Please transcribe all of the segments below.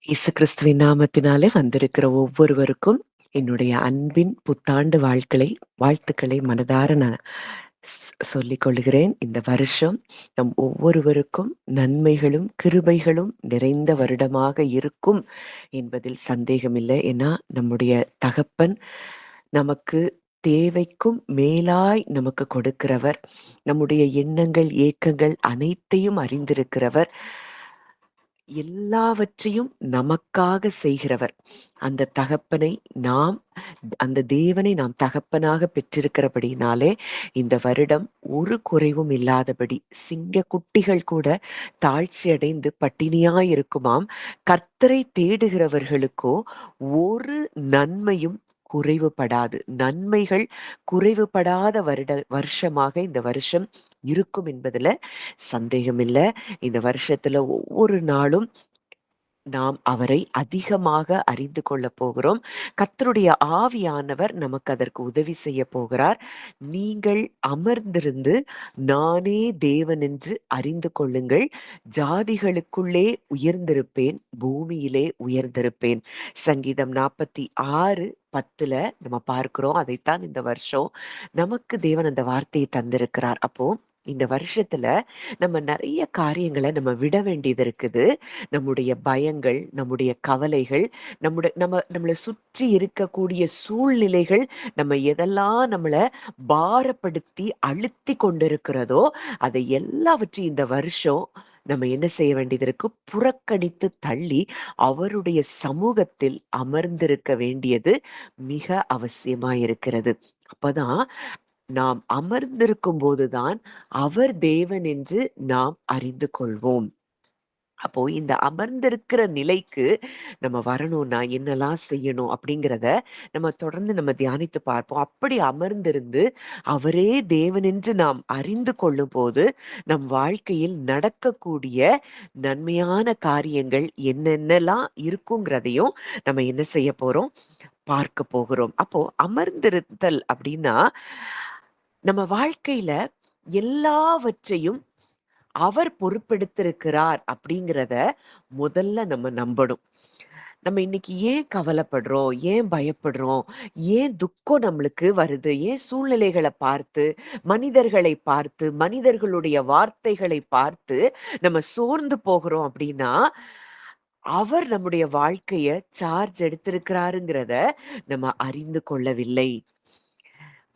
இயேசு கிறிஸ்துவின் நாமத்தினாலே வந்திருக்கிற ஒவ்வொருவருக்கும் என்னுடைய அன்பின் புத்தாண்டு வாழ்த்துக்களை மனதார நான் சொல்லிக் கொள்கிறேன். இந்த வருஷம் நம் ஒவ்வொருவருக்கும் நன்மைகளும் கிருபைகளும் நிறைந்த வருடமாக இருக்கும் என்பதில் சந்தேகமில்லை. ஏன்னா நம்முடைய தகப்பன் நமக்கு தேவைக்கும் மேலாய் நமக்கு கொடுக்கிறவர், நம்முடைய எண்ணங்கள் ஏக்கங்கள் அனைத்தையும் அறிந்திருக்கிறவர், எல்லாவற்றையும் நமக்காக செய்கிறவர். அந்த தகப்பனை நாம் அந்த தேவனை நாம் தகப்பனாக பெற்றிருக்கிறபடினாலே, இந்த வருடம் ஒரு குறைவும் இல்லாதபடி சிங்க குட்டிகள் கூட தாழ்ச்சி அடைந்து பட்டினியாயிருக்குமாம். கர்த்தரை தேடுகிறவர்களுக்கோ ஒரு நன்மையும் குறைவுபடாது. நன்மைகள் குறைவுபடாத வருஷமாக இந்த வருஷம் இருக்கும் என்பதுல சந்தேகமில்ல. இந்த வருஷத்துல ஒவ்வொரு நாளும் நாம் அவரை அதிகமாக அறிந்து கொள்ளப் போகிறோம். கர்த்தருடைய ஆவியானவர் நமக்கு அதற்கு உதவி செய்யப் போகிறார். நீங்கள் அமர்ந்திருந்து நானே தேவன் என்று அறிந்து கொள்ளுங்கள். ஜாதிகளுக்குள்ளே உயர்ந்திருப்பேன், பூமியிலே உயர்ந்திருப்பேன். சங்கீதம் 46:10 நம்ம பார்க்கிறோம். அதைத்தான் இந்த வருஷம் நமக்கு தேவன் அந்த வார்த்தையை தந்திருக்கிறார். அப்போ இந்த வருஷத்துல நம்ம நெறைய காரியங்கள நம்ம விட வேண்டியது இருக்குது. நம்முடைய பயங்கள், நம்முடைய கவலைகள், நம்மள சுற்றி இருக்கக்கூடிய சூழ்நிலைகள், நம்ம எதெல்லாம் நம்மள பாரப்படுத்தி அழுத்திக் கொண்டிருக்கிறதோ, அதை எல்லாவற்றையும் இந்த வருஷம் நம்ம என்ன செய்ய வேண்டியது இருக்கு? புறக்கணித்து தள்ளி, அவருடைய சமூகத்தில் அமர்ந்திருக்க வேண்டியது மிக அவசியமாயிருக்கிறது. அப்பதான் நாம் அமர்ந்திருக்கும்போது தான் அவர் தேவன் என்று நாம் அறிந்து கொள்வோம். அப்போ இந்த அமர்ந்திருக்கிற நிலைக்கு நம்ம வரணும்னா என்னெல்லாம் செய்யணும் அப்படிங்கிறத நம்ம தொடர்ந்து நம்ம தியானித்து பார்ப்போம். அப்படி அமர்ந்திருந்து அவரே தேவன் என்று நாம் அறிந்து கொள்ளும்போது, நம் வாழ்க்கையில் நடக்கக்கூடிய நன்மையான காரியங்கள் என்னென்னலாம் இருக்குங்கிறதையும் நம்ம என்ன செய்ய போறோம்? பார்க்க போகிறோம். அப்போ அமர்ந்திருத்தல் அப்படின்னா, நம்ம வாழ்க்கையில எல்லாவற்றையும் அவர் பொறுப்பெடுத்திருக்கிறார் அப்படிங்கிறத முதல்ல நம்ம நம்பணும். நம்ம இன்னைக்கு ஏன் கவலைப்படுறோம்? ஏன் பயப்படுறோம்? ஏன் துக்கம் நம்மளுக்கு வருது? ஏன் சூழ்நிலைகள பார்த்து, மனிதர்களை பார்த்து, மனிதர்களுடைய வார்த்தைகளை பார்த்து நம்ம சோர்ந்து போகிறோம் அப்படின்னா, அவர் நம்முடைய வாழ்க்கைய சார்ஜ் எடுத்திருக்கிறாருங்கிறத நம்ம அறிந்து கொள்ளவில்லை.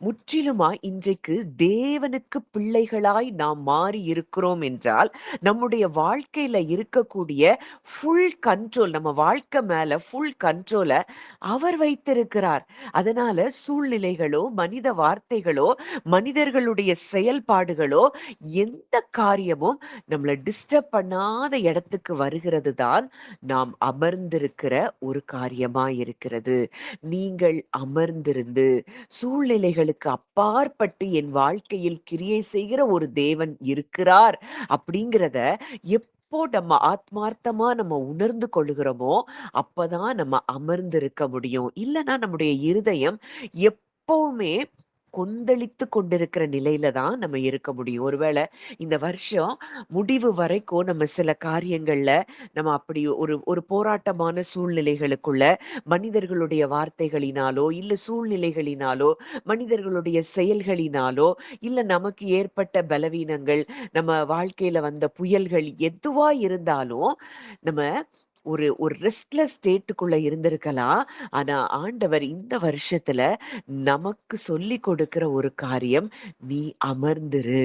முற்றிலுமாய் இன்றைக்கு தேவனுக்கு பிள்ளைகளாய் நாம் மாறி இருக்கிறோம் என்றால், நம்முடைய வாழ்க்கையில இருக்கக்கூடிய ஃபுல் கண்ட்ரோல், நம்ம வாழ்க்கை மேல ஃபுல் கண்ட்ரோல அவர் வைத்திருக்கிறார். அதனால சூழ்நிலைகளோ, மனித வார்த்தைகளோ, மனிதர்களுடைய செயல்பாடுகளோ, எந்த காரியமும் நம்மள டிஸ்டர்ப் பண்ணாத இடத்துக்கு வருகிறது தான் நாம் அமர்ந்திருக்கிற ஒரு காரியமாய் இருக்கிறது. நீங்கள் அமர்ந்திருந்து சூழ்நிலைகளுக்கு அப்பாற்பட்டு என் வாழ்க்கையில் கிரியை செய்கிற ஒரு தேவன் இருக்கிறார் அப்படிங்கிறத எப்போ நம்ம ஆத்மார்த்தமா நம்ம உணர்ந்து கொள்ளுகிறோமோ, அப்பதான் நம்ம அமர்ந்திருக்க முடியும். இல்லன்னா நம்முடைய இருதயம் எப்பவுமே கொந்தளித்து கொண்டிருக்கிற நிலையில தான் நம்ம இருக்க முடியும். ஒருவேளை இந்த வருஷம் முடிவு வரைக்கும் நம்ம சில காரியங்கள்ல நம்ம அப்படி ஒரு ஒரு போராட்டமான சூழ்நிலைகளுக்குள்ள மனிதர்களுடைய வார்த்தைகளினாலோ, இல்ல சூழ்நிலைகளினாலோ, மனிதர்களுடைய செயல்களினாலோ, இல்ல நமக்கு ஏற்பட்ட பலவீனங்கள், நம்ம வாழ்க்கையில வந்த புயல்கள் எதுவா இருந்தாலும், நம்ம ஒரு ஒரு ரெஸ்ட்லெஸ் ஸ்டேட்டுக்குள்ள இருந்திருக்கலாம். ஆனா, ஆண்டவர் இந்த வருஷத்துல நமக்கு சொல்லிக் கொடுக்கிற ஒரு காரியம், "நீ அமர்ந்திரு."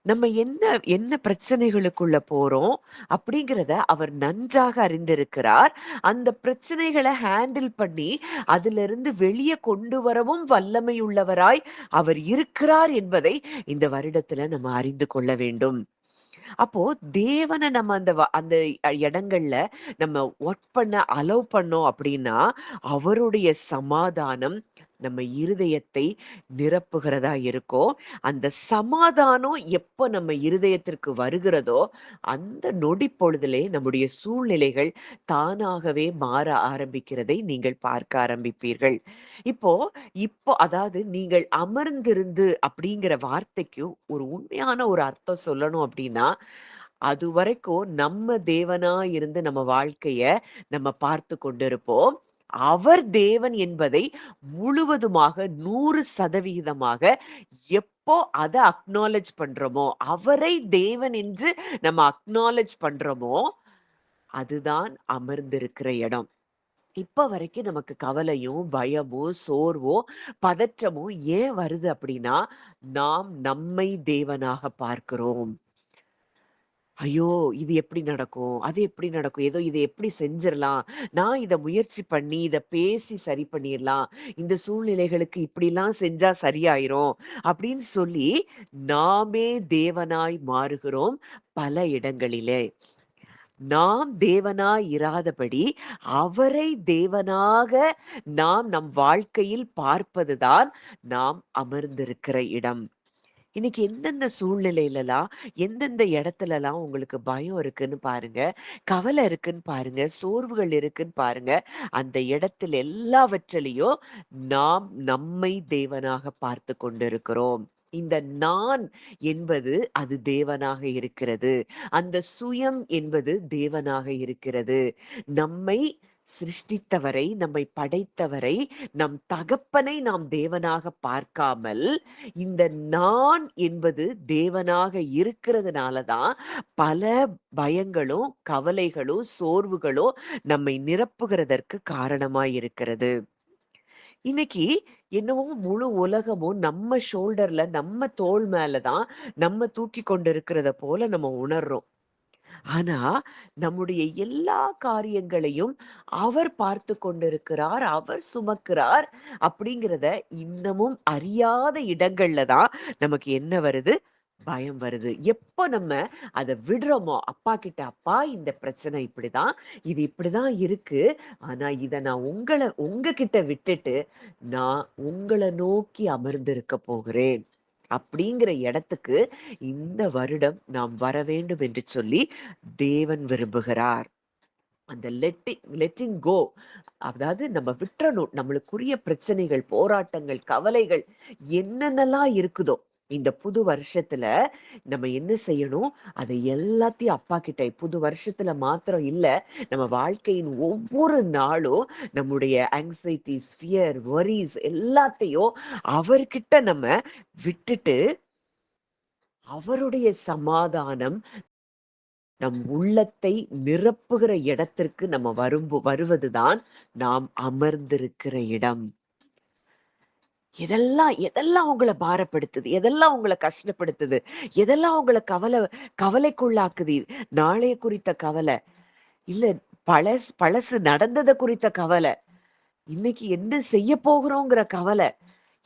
நம்ம என்ன என்ன பிரச்சனைகளுக்குள்ள போறோம் அப்படிங்கிறத அவர் நன்றாக அறிந்திருக்கிறார். அந்த பிரச்சனைகள ஹேண்டில் பண்ணி, அதிலிருந்து வெளிய கொண்டு வரவும் வல்லமையுள்ளவராய் அவர் இருக்கிறார் என்பதை இந்த வருடத்துல நம்ம அறிந்து கொள்ள வேண்டும். அப்போ தேவன நம்ம அந்த இடங்கள்ல நம்ம ஒர்க் பண்ண அலோவ் பண்ணோம் அப்படின்னா, அவருடைய சமாதானம் நம்ம இருதயத்தை நிரப்புகிறதா இருக்கும். அந்த சமாதானம் எப்ப நம்ம இருதயத்திற்கு வருகிறதோ, அந்த நொடி பொழுதிலே நம்முடைய சூழ்நிலைகள் தானாகவே மாற ஆரம்பிக்கிறதை நீங்கள் பார்க்க ஆரம்பிப்பீர்கள். இப்போ இப்போ அதாவது நீங்கள் அமர்ந்திருந்து அப்படிங்கிற வார்த்தைக்கு ஒரு உண்மையான ஒரு அர்த்தம் சொல்லணும் அப்படின்னா, அதுவரைக்கும் நம்ம தேவனா இருந்து நம்ம வாழ்க்கைய நம்ம பார்த்து கொண்டிருப்போம். அவர் தேவன் என்பதை முழுவதுமாக 100% எப்போ அத அக்னாலட்ஜ் பண்றோமோ, அவரை தேவன் என்று நம்ம அக்னாலட்ஜ் பண்றோமோ, அதுதான் அமர்ந்திருக்கிற இடம். இப்ப வரைக்கும் நமக்கு கவலையும், பயமும், சோர்வும், பதற்றமும் ஏன் வருது அப்படின்னா, நாம் நம்மை தேவனாக பார்க்கிறோம். ஐயோ! இது எப்படி நடக்கும்? அது எப்படி நடக்கும்? ஏதோ இத எப்படி செஞ்சிரலாம்? நான் இத முயற்சி பண்ணி, இத பேசி சரி பண்ணிர்லாம். இந்த சூழ்நிலைகளுக்கு இப்படிலாம் செஞ்சா சரியாயிரும். அப்படின்னு சொல்லி, நாமே தேவனாய் மாறுகிறோம் பல இடங்களிலே. நாம் தேவனாய் இராதபடி, அவரை தேவனாக நாம் நம் வாழ்க்கையில் பார்ப்பதுதான் நாம் அமர்ந்திருக்கிற இடம். இன்னைக்கு எந்தெந்த சூழ்நிலையிலலாம், எந்தெந்த இடத்துலலாம் உங்களுக்கு பயம் இருக்குன்னு பாருங்க. கவலை இருக்குன்னு பாருங்க. சோர்வுகள் இருக்குன்னு பாருங்க. அந்த இடத்தில் எல்லாவற்றிலயும் நாம் நம்மை தேவனாக பார்த்துக் கொண்டிருக்கிறோம். இந்த நான் என்பது அது தேவனாக இருக்கிறது. அந்த சுயம் என்பது தேவனாக இருக்கிறது. நம்மை சிருஷ்டித்தவரை, நம்மை படைத்தவரை, நம் தகப்பனை நாம் தேவனாக பார்க்காமல் இந்த நான் என்பது தேவனாக இருக்கிறதுனால தான் பல பயங்களும், கவலைகளும், சோர்வுகளும் நம்மை நிரப்புகிறதற்கு காரணமாய் இருக்கிறது. இன்னைக்கு என்னவோ முழு உலகமும் நம்ம ஷோல்டர்ல, நம்ம தோள் மேல தான் நம்ம தூக்கிக் கொண்டு இருக்கிறத போல நம்ம உணர்றோம். ஆனா, நம்முடைய எல்லா காரியங்களையும் அவர் பார்த்துக் கொண்டிருக்கிறார். அவர் சுமக்கிறார். அப்படிங்கிறத இன்னமும் அறியாத இடங்கள்ல தான் நமக்கு என்ன வருது? பயம் வருது. எப்ப நம்ம அத விடுறோமோ, அப்பா கிட்ட, "அப்பா இந்த பிரச்சனை இப்படிதான். இது இப்படிதான் இருக்கு. ஆனா இத நான் உங்ககிட்ட விட்டுட்டு, நான் உங்கள நோக்கி அமர்ந்திருக்க போகிறேன்." அப்படிங்கிற இடத்துக்கு இந்த வருடம் நாம் வர வேண்டும் என்று சொல்லி தேவன் விரும்புகிறார். அந்த லெட்டிங் கோ, அதாவது நம்ம விட்டுறணும். நம்மளுக்குரிய பிரச்சனைகள், போராட்டங்கள், கவலைகள் என்னென்னலாம் இருக்குதோ, இந்த புது வருஷத்துல நம்ம என்ன செய்யணும்? அதை எல்லாத்தையும் அப்பா கிட்ட புது வருஷத்துல மாத்திரம் இல்ல, நம்ம வாழ்க்கையின் ஒவ்வொரு நாளும் நம்முடைய ஆங்ஸைட்டீஸ், ஃபியர், வொரீஸ் எல்லாத்தையும் அவர்கிட்ட நம்ம விட்டுட்டு, அவருடைய சமாதானம் நம் உள்ளத்தை நிரப்புகிற இடத்திற்கு நம்ம வருவதுதான் நாம் அமர்ந்திருக்கிற இடம். எதெல்லாம் எதெல்லாம் உங்கள பாரப்படுத்துது? எதெல்லாம் உங்கள கஷ்டப்படுத்துது? எதெல்லாம் உங்கள கவலைக்குள்ளாக்குது? நாளைய குறித்த கவலை, இல்ல பழசு நடந்தத குறித்த கவலை, இன்னைக்கு என்ன செய்ய போகிறோங்கிற கவலை,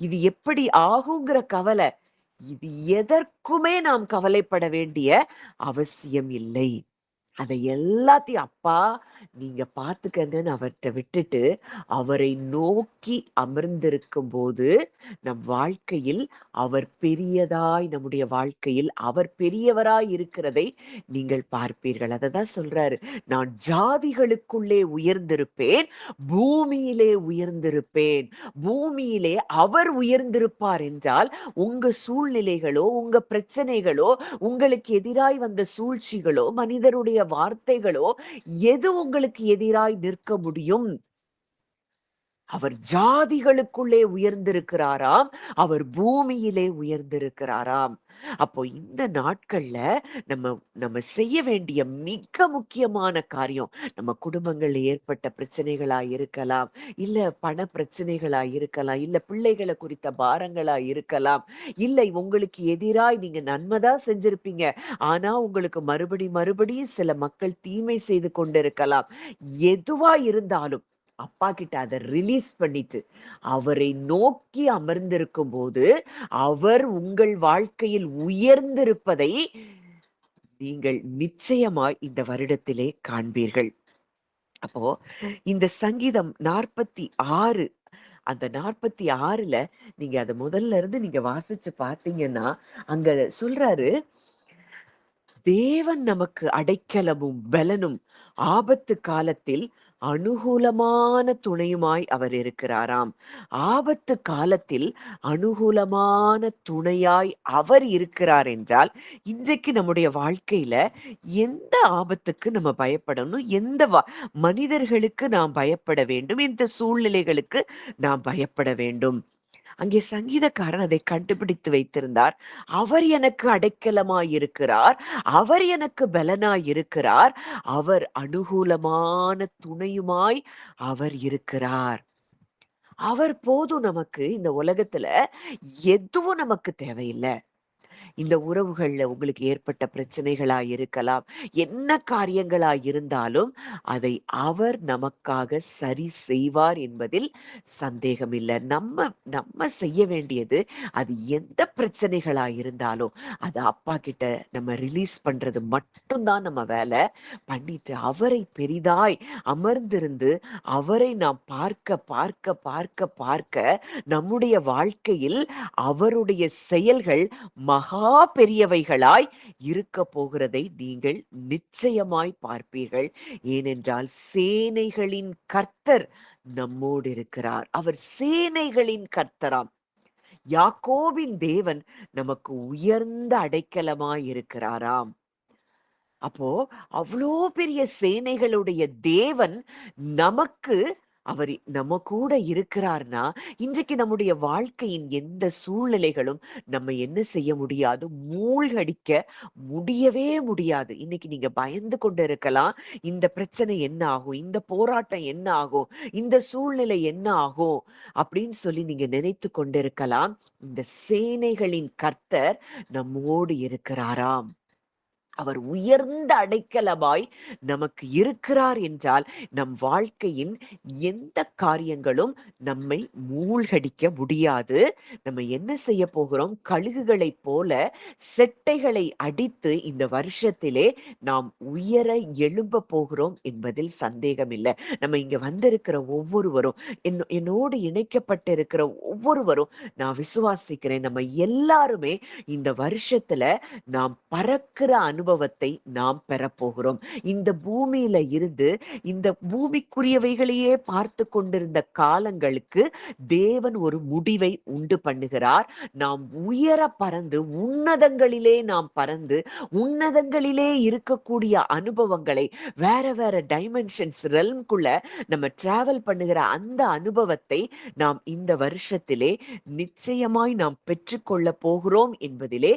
இது எப்படி ஆகுங்கிற கவலை, இது எதற்குமே நாம் கவலைப்பட வேண்டிய அவசியம் இல்லை. அத எல்லாத்தையும் அப்பா நீங்க பார்த்துக்கங்கன்னு அவர்ட்ட விட்டுட்டு, அவரை நோக்கி அமர்ந்திருக்கும்போது, நம் வாழ்க்கையில் அவர் பெரியதாய் நம்முடைய வாழ்க்கையில் அவர் பெரியவராய் இருக்கிறதை நீங்கள் பார்ப்பீர்கள். அததான் சொல்றாரு. நான் ஜாதிகளுக்குள்ளே உயர்ந்திருப்பேன், பூமியிலே உயர்ந்திருப்பேன். பூமியிலே அவர் உயர்ந்திருப்பார் என்றால், உங்க சூழ்நிலைகளோ, உங்க பிரச்சனைகளோ, உங்களுக்கு எதிராய் வந்த சூழ்ச்சிகளோ, மனிதருடைய வார்த்தைகளோ, எது உங்களுக்கு எதிராய் நிற்க முடியும்? அவர் ஜாதிகளுக்குள்ளே உயர்ந்திருக்கிறாராம். அவர் பூமியிலே உயர்ந்திருக்கிறாராம். அப்போ இந்த நாட்கள்ல நம்ம நம்ம செய்ய வேண்டிய மிக முக்கியமான காரியம், நம்ம குடும்பங்கள்ல ஏற்பட்ட பிரச்சனைகளா இருக்கலாம், இல்ல பண பிரச்சனைகளா இருக்கலாம், இல்ல பிள்ளைகள குறித்த பாரங்களா இருக்கலாம், இல்லை உங்களுக்கு எதிராய் நீங்க நன்மை தான் செஞ்சிருப்பீங்க. ஆனா உங்களுக்கு மறுபடியும் சில மக்கள் தீமை செய்து கொண்டிருக்கலாம். எதுவா இருந்தாலும் அப்பா கிட்ட அத ரிலீஸ் பண்ணிட்டு, அவரை நோக்கி அமர்ந்திருக்கும்போது, அவர் உங்கள் வாழ்க்கையில் உயர்ந்திருப்பதை நீங்கள் நிச்சயமாய் இந்த வருடத்திலே காண்பீர்கள். அப்போ இந்த சங்கீதம் 46, அந்த 46ல நீங்க அத முதல்ல இருந்து நீங்க வாசிச்சு பார்த்தீங்கன்னா, அங்க சொல்றாரு, தேவன் நமக்கு அடைக்கலமும், பெலனும், ஆபத்து காலத்தில் அனுகூலமான துணையுமாய் அவர் இருக்கிறாராம். ஆபத்து காலத்தில் அனுகூலமான துணையாய் அவர் இருக்கிறார் என்றால், இன்றைக்கு நம்முடைய வாழ்க்கையில எந்த ஆபத்துக்கு நம்ம பயப்படணும்? எந்த மனிதர்களுக்கு நாம் பயப்பட வேண்டும்? எந்த சூழ்நிலைகளுக்கு நாம் பயப்பட வேண்டும்? அங்கே சங்கீதக்காரன் அதை கண்டுபிடித்து வைத்திருந்தார். அவர் எனக்கு அடைக்கலமாயிருக்கிறார். அவர் எனக்கு பெலனாயிருக்கிறார். அவர் அனுகூலமான துணையுமாய் அவர் இருக்கிறார். அவர் போதும் நமக்கு இந்த உலகத்துல. எதுவும் நமக்கு தேவையில்ல. இந்த உறவுகள்ல உங்களுக்கு ஏற்பட்ட பிரச்சனைகளா இருக்கலாம். என்ன காரியங்களா இருந்தாலும், அதை அவர் நமக்காக சரி செய்வார் என்பதில் சந்தேகமில்ல. நம்ம நம்ம செய்ய வேண்டியது, அது எந்த பிரச்சனைகளா இருந்தாலும், அத அப்பா கிட்ட நம்ம ரிலீஸ் பண்றது மட்டும் தான் நம்ம வேல. பண்ணிட்டு அவரை பெரிதாய் அமர்ந்திருந்து, அவரை நாம் பார்க்க, பார்க்க, பார்க்க, பார்க்க நம்முடைய வாழ்க்கையில் அவருடைய செயல்கள் மகா பெரியவைகளாய் இருக்கப் போகிறதை நீங்கள் நிச்சயமாய் பார்ப்பீர்கள். ஏனென்றால் சேனைகளின் கர்த்தர் நம்மோடு இருக்கிறார். அவர் சேனைகளின் கர்த்தராம். யாக்கோபின் தேவன் நமக்கு உயர்ந்த அடைக்கலமாய் இருக்கிறாராம். அப்போ அவ்ளோ பெரிய சேனைகளுடைய தேவன் நமக்கு அவர் நம்ம கூட இருக்கிறார்னா, இன்றைக்கு நம்முடைய வாழ்க்கையின் எந்த சூழ்நிலைகளும் நம்ம என்ன செய்ய முடியாது? மூழ்கடிக்க முடியவே முடியாது. இன்னைக்கு நீங்க பயந்து கொண்டு இருக்கலாம். இந்த பிரச்சனை என்ன ஆகும்? இந்த போராட்டம் என்ன ஆகும்? இந்த சூழ்நிலை என்ன ஆகும்? அப்படின்னு சொல்லி நீங்க நினைத்து கொண்டிருக்கலாம். இந்த சேனைகளின் கர்த்தர் நம்மோடு இருக்கிறாராம். அவர் உயர்ந்த அடைக்கலமாய் நமக்கு இருக்கிறார் என்றால், நம் வாழ்க்கையின் எந்த காரியங்களும் நம்மை மூழ்கடிக்க முடியாது. நம்ம என்ன செய்ய போகிறோம்? கழுகுகளைப் போல செட்டைகளை அடித்து இந்த வருஷத்திலே நாம் உயர எழும்ப போகிறோம் என்பதில் சந்தேகமில்ல. நம்ம இங்க வந்திருக்கிற ஒவ்வொருவரும், என்னோடு இணைக்கப்பட்டிருக்கிற ஒவ்வொருவரும், நான் விசுவாசிக்கிறேன் நம்ம எல்லாருமே இந்த வருஷத்துல நாம் பறக்கிற அனுபவத்தை நாம் பெறப்போகிறோம். இந்த பூமியில இருந்து இந்த பூமிக்குரியவைகளையே பார்த்து கொண்டிருந்த காலங்களுக்கு தேவன் ஒரு முடிவை உண்டு பண்ணுகிறார். நாம் உயர பறந்து உன்னதங்களிலே நாம் பறந்து உன்னதங்களிலே இருக்கக்கூடிய அனுபவங்களை வேற வேற டைமென்ஷன்ஸ் ரெல்ம்குள்ள நம்ம டிராவல் பண்ணுகிற அந்த அனுபவத்தை நாம் இந்த வருஷத்திலே நிச்சயமாய் நாம் பெற்றுக்கொள்ள போகிறோம் என்பதிலே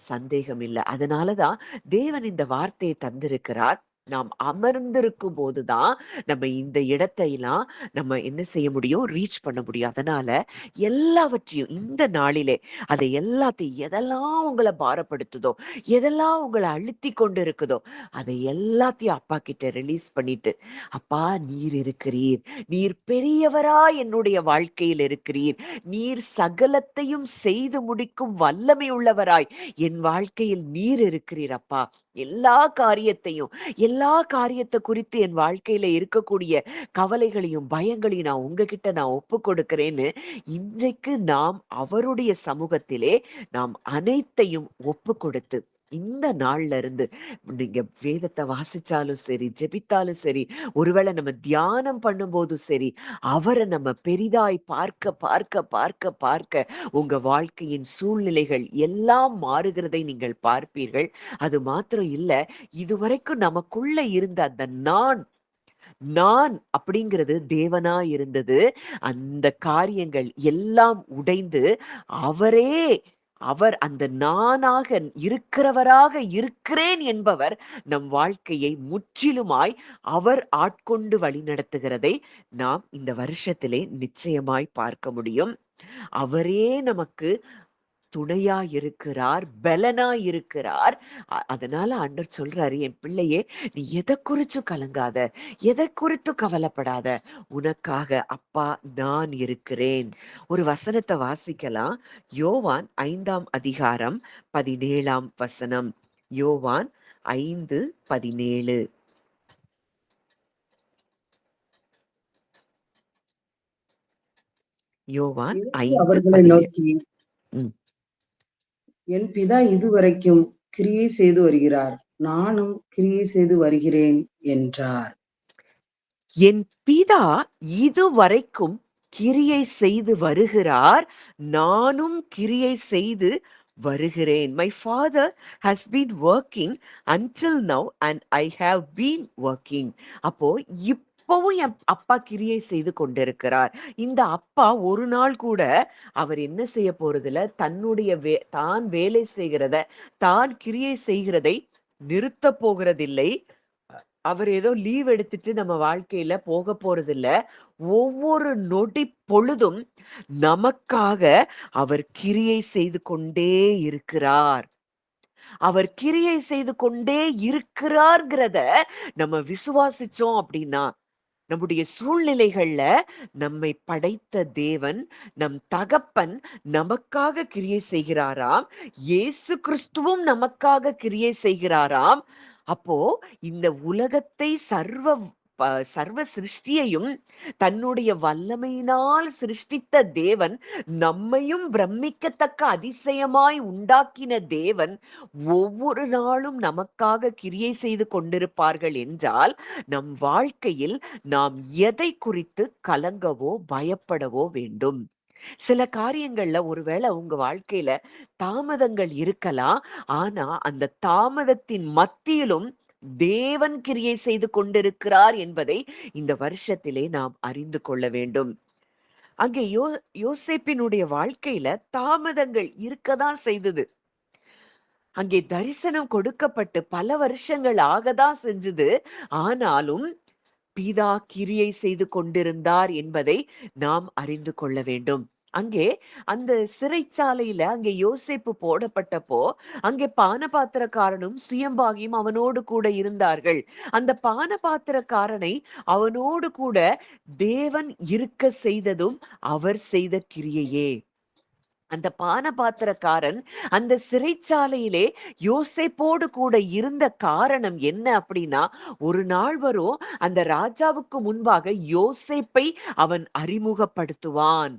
சந்தேகம் இல்ல. அதனால தான் தேவன் இந்த வார்த்தையை தந்திருக்கிறார். நாம் அமர்ந்திருக்கும் போதுதான் நம்ம இந்த இடத்தையெல்லாம் நம்ம என்ன செய்ய முடியும்? ரீச் பண்ண முடியும். அதனால எல்லாவற்றையும் இந்த நாளிலே அதை எல்லாத்தையும் எதெல்லாம் உங்கள பாரப்படுத்துதோ, எதெல்லாம் உங்கள அழுத்திக் கொண்டு இருக்குதோ, அதை எல்லாத்தையும் அப்பா கிட்ட ரிலீஸ் பண்ணிட்டு, அப்பா நீர் இருக்கிறீர். நீர் பெரியவராய் என்னுடைய வாழ்க்கையில் இருக்கிறீர். நீர் சகலத்தையும் செய்து முடிக்கும் வல்லமை உள்ளவராய் என் வாழ்க்கையில் நீர் இருக்கிறீர் அப்பா. எல்லா காரியத்தை குறித்து என் வாழ்க்கையில இருக்கக்கூடிய கவலைகளையும் பயங்களையும் நான் உங்ககிட்ட நான் ஒப்பு கொடுக்கிறேன்னு இன்றைக்கு நாம் அவருடைய சமூகத்திலே நாம் அனைத்தையும் ஒப்பு கொடுத்து இந்த நாள்ல இருந்து நீங்க வேதத்தை வாசிச்சாலும் சரி, ஜெபித்தாலும் சரி, ஒருவேளை நம்ம தியானம் பண்ணும்போதும் சரி, அவரை நம்ம பெரிதாய் பார்க்க பார்க்க பார்க்க பார்க்க உங்க வாழ்க்கையின் சூழ்நிலைகள் எல்லாம் மாறுகிறதை நீங்கள் பார்ப்பீர்கள். அது மாத்திரம் இல்ல, இதுவரைக்கும் நமக்குள்ள இருந்த அந்த நான் நான் அப்படிங்கிறது தேவனா இருந்தது. அந்த காரியங்கள் எல்லாம் உடைந்து அவரே அவர் அந்த நானாக இருக்கிறவராக இருக்கிறேன் என்பவர் நம் வாழ்க்கையை முற்றிலுமாய் அவர் ஆட்கொண்டு வழிநடத்துகிறதை நாம் இந்த வருஷத்திலே நிச்சயமாய் பார்க்க முடியும். அவரே நமக்கு துணையா இருக்கிறார், பலனா இருக்கிறார். அதனால ஆண்டவர் சொல்றாரு, என் பிள்ளையே நீ எதை குறிச்சும் கலங்காத, எதை குறித்தும் கவலைப்படாத. உனக்காக அப்பா நான் இருக்கிறேன். ஒரு வசனத்தை வாசிக்கலாம். யோவான் 5ஆம் அதிகாரம் 17ஆம் வசனம். யோவான் 5:17. யோவான் இயேசு அவர்களை 5:17. நோக்கி, ம். என் பிதா இதுவரைக்கும் கிரியை செய்து வருகிறார். நானும் கிரியை செய்து வருகிறேன் என்றார். என் பிதா இதுவரைக்கும் கிரியை செய்து வருகிறார். நானும் கிரியை செய்து வருகிறேன். My father has been working until now and I have been working. அப்போ இப்பவும் என் அப்பா கிரியை செய்து கொண்டிருக்கிறார். இந்த அப்பா ஒரு நாள் கூட அவர் என்ன செய்ய போறதில்ல, தன்னுடைய தான் வேலை செய்கிறத, தான் கிரியை செய்கிறதை நிறுத்தப் போகிறதில்லை. அவர் ஏதோ லீவ் எடுத்துட்டு நம்ம வாழ்க்கையில போக போறதில்ல. ஒவ்வொரு நொடி பொழுதும் நமக்காக அவர் கிரியை செய்து கொண்டே இருக்கிறார். அவர் கிரியை செய்து கொண்டே இருக்கிறார்ங்கிறத நம்ம விசுவாசிச்சோம் அப்படின்னா, நம்முடைய சூழ்நிலைகள்ல நம்மை படைத்த தேவன், நம் தகப்பன் நமக்காக கிரியை செய்கிறாராம். இயேசு கிறிஸ்துவும் நமக்காக கிரியை செய்கிறாராம். அப்போ இந்த உலகத்தை சர்வ சிருஷ்டியையும் தன்னுடைய வல்லமையினால் சிருஷ்டித்த தேவன், நம்மையும் பிரமிக்கத்தக்க அதிசயமாய் உண்டாக்கின தேவன் ஒவ்வொரு நாளும் நமக்காக கிரியை செய்து கொண்டிருப்பார்கள் என்றால், நம் வாழ்க்கையில் நாம் எதை குறித்து கலங்கவோ பயப்படவோ வேண்டும்? சில காரியங்கள்ல ஒருவேளை உங்க வாழ்க்கையில தாமதங்கள் இருக்கலாம். ஆனா அந்த தாமதத்தின் மத்தியிலும் தேவன் கிரியை செய்து கொண்டிருக்கிறார் என்பதை இந்த வருஷத்திலே நாம் அறிந்து கொள்ள வேண்டும். அங்கே யோசேப்பினுடைய வாழ்க்கையில தாமதங்கள் இருக்கதான் செய்தது. அங்கே தரிசனம் கொடுக்கப்பட்டு பல வருஷங்கள் ஆகதான் செஞ்சது. ஆனாலும் பிதா கிரியை செய்து கொண்டிருந்தார் என்பதை நாம் அறிந்து கொள்ள வேண்டும். அங்கே அந்த சிறைச்சாலையில அங்கே யோசேப்பு போடப்பட்டப்போ, அங்கே பானபாத்திரக்காரனும் சுயம்பாகியும் அவனோடு கூட இருந்தார்கள். அந்த பானபாத்திரக்காரனை அவனோடு கூட தேவன் இருக்க செய்ததும் அவர் செய்த கிரியையே. அந்த பானபாத்திரக்காரன் அந்த சிறைச்சாலையிலே யோசேப்போடு கூட இருந்த காரணம் என்ன அப்படின்னா, ஒரு நாள் வரும் அந்த ராஜாவுக்கு முன்பாக யோசேப்பை அவன் அறிமுகப்படுத்துவான்.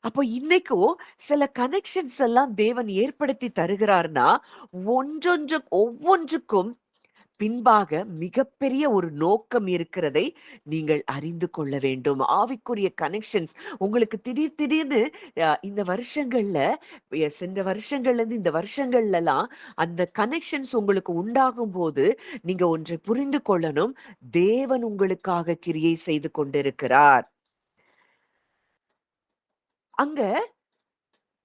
அப்போ இன்னைக்கும் சில கனெக்ஷன்ஸ் எல்லாம் தேவன் ஏற்படுத்தி தருகிறார்னா, ஒவ்வொன்றுக்கும் பின்பாக மிகப்பெரிய ஒரு நோக்கம் இருக்கிறதை நீங்கள் அறிந்து கொள்ள வேண்டும். ஆவிக்குரிய கனெக்ஷன்ஸ் உங்களுக்கு திடீர்னு இந்த வருஷங்கள்ல சென்ற வருஷங்கள்ல இருந்து இந்த வருஷங்கள்லாம் அந்த கனெக்ஷன்ஸ் உங்களுக்கு உண்டாகும்போது, நீங்க ஒன்றை புரிந்து கொள்ளணும். தேவன் உங்களுக்காக கிரியை செய்து கொண்டிருக்கிறார். அங்க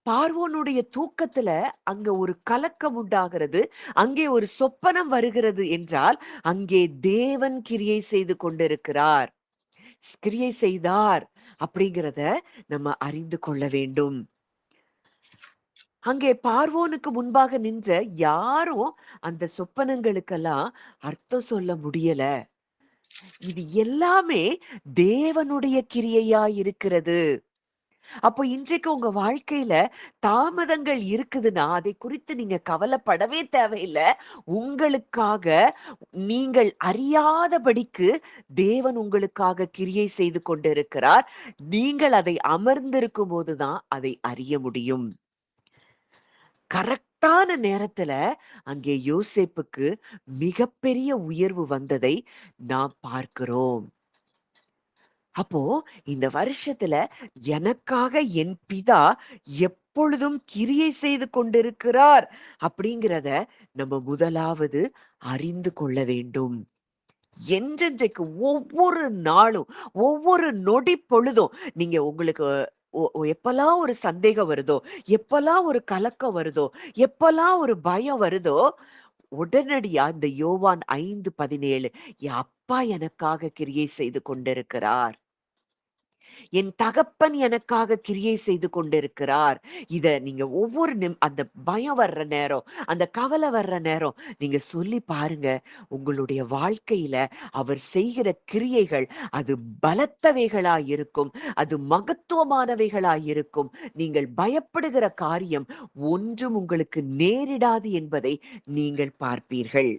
பார்வோனுடைய தூக்கத்துல அங்க ஒரு கலக்கம் உண்டாகிறது. அங்கே ஒரு சொப்பனம் வருகிறது என்றால், அங்கே தேவன் கிரியை செய்து கொண்டிருக்கிறார். கிரியை செய்தார் அப்படிங்கிறத நம்ம அறிந்து கொள்ள வேண்டும். அங்கே பார்வோனுக்கு முன்பாக நின்ற யாரும் அந்த சொப்பனங்களுக்கெல்லாம் அர்த்தம் சொல்ல முடியல. இது எல்லாமே தேவனுடைய கிரியையா இருக்கிறது. அப்போ இன்றைக்கு உங்க வாழ்க்கையில தாமதங்கள் இருக்குதுன்னா, அதை குறித்து நீங்க கவலைப்படவே தேவையில்ல. உங்களுக்காக நீங்கள் அறியாதபடிக்கு தேவன் உங்களுக்காக கிரியை செய்து கொண்டிருக்கிறார். நீங்கள் அதை அமர்ந்திருக்கும் போதுதான் அதை அறிய முடியும். கரெக்டான நேரத்துல அங்கே யோசேப்புக்கு மிகப்பெரிய உயர்வு வந்ததை நாம் பார்க்கிறோம். அப்போ இந்த வருஷத்துல எனக்காக என் பிதா எப்பொழுதும் கிரியை செய்து கொண்டிருக்கிறார் அப்படிங்கிறத நம்ம முதலாவது அறிந்து கொள்ள வேண்டும். என்றென்றைக்கு ஒவ்வொரு நாளும், ஒவ்வொரு நொடி பொழுதும் நீங்க உங்களுக்கு எப்பல்லாம் ஒரு சந்தேகம் வருதோ, எப்பல்லாம் ஒரு கலக்கம் வருதோ, எப்பல்லாம் ஒரு பயம் வருதோ, உடனடியா இந்த யோவான் 5:17 என் அப்பா எனக்காக கிரியை செய்து கொண்டிருக்கிறார். என் தகப்பன் எனக்காக கிரியை செய்து கொண்டிருக்கிறார். இத நீங்க ஒவ்வொரு அந்த பயம் வர்ற நேரம், அந்த கவலை வர்ற நேரம், நீங்க சொல்லி பாருங்க. உங்களுடைய வாழ்க்கையில அவர் செய்கிற கிரியைகள் அது பலத்தவைகளா இருக்கும். அது மகத்துவமானவைகளா இருக்கும். நீங்கள் பயப்படுகிற காரியம் ஒன்றும் உங்களுக்கு நேரிடாது என்பதை நீங்கள் பார்ப்பீர்கள்.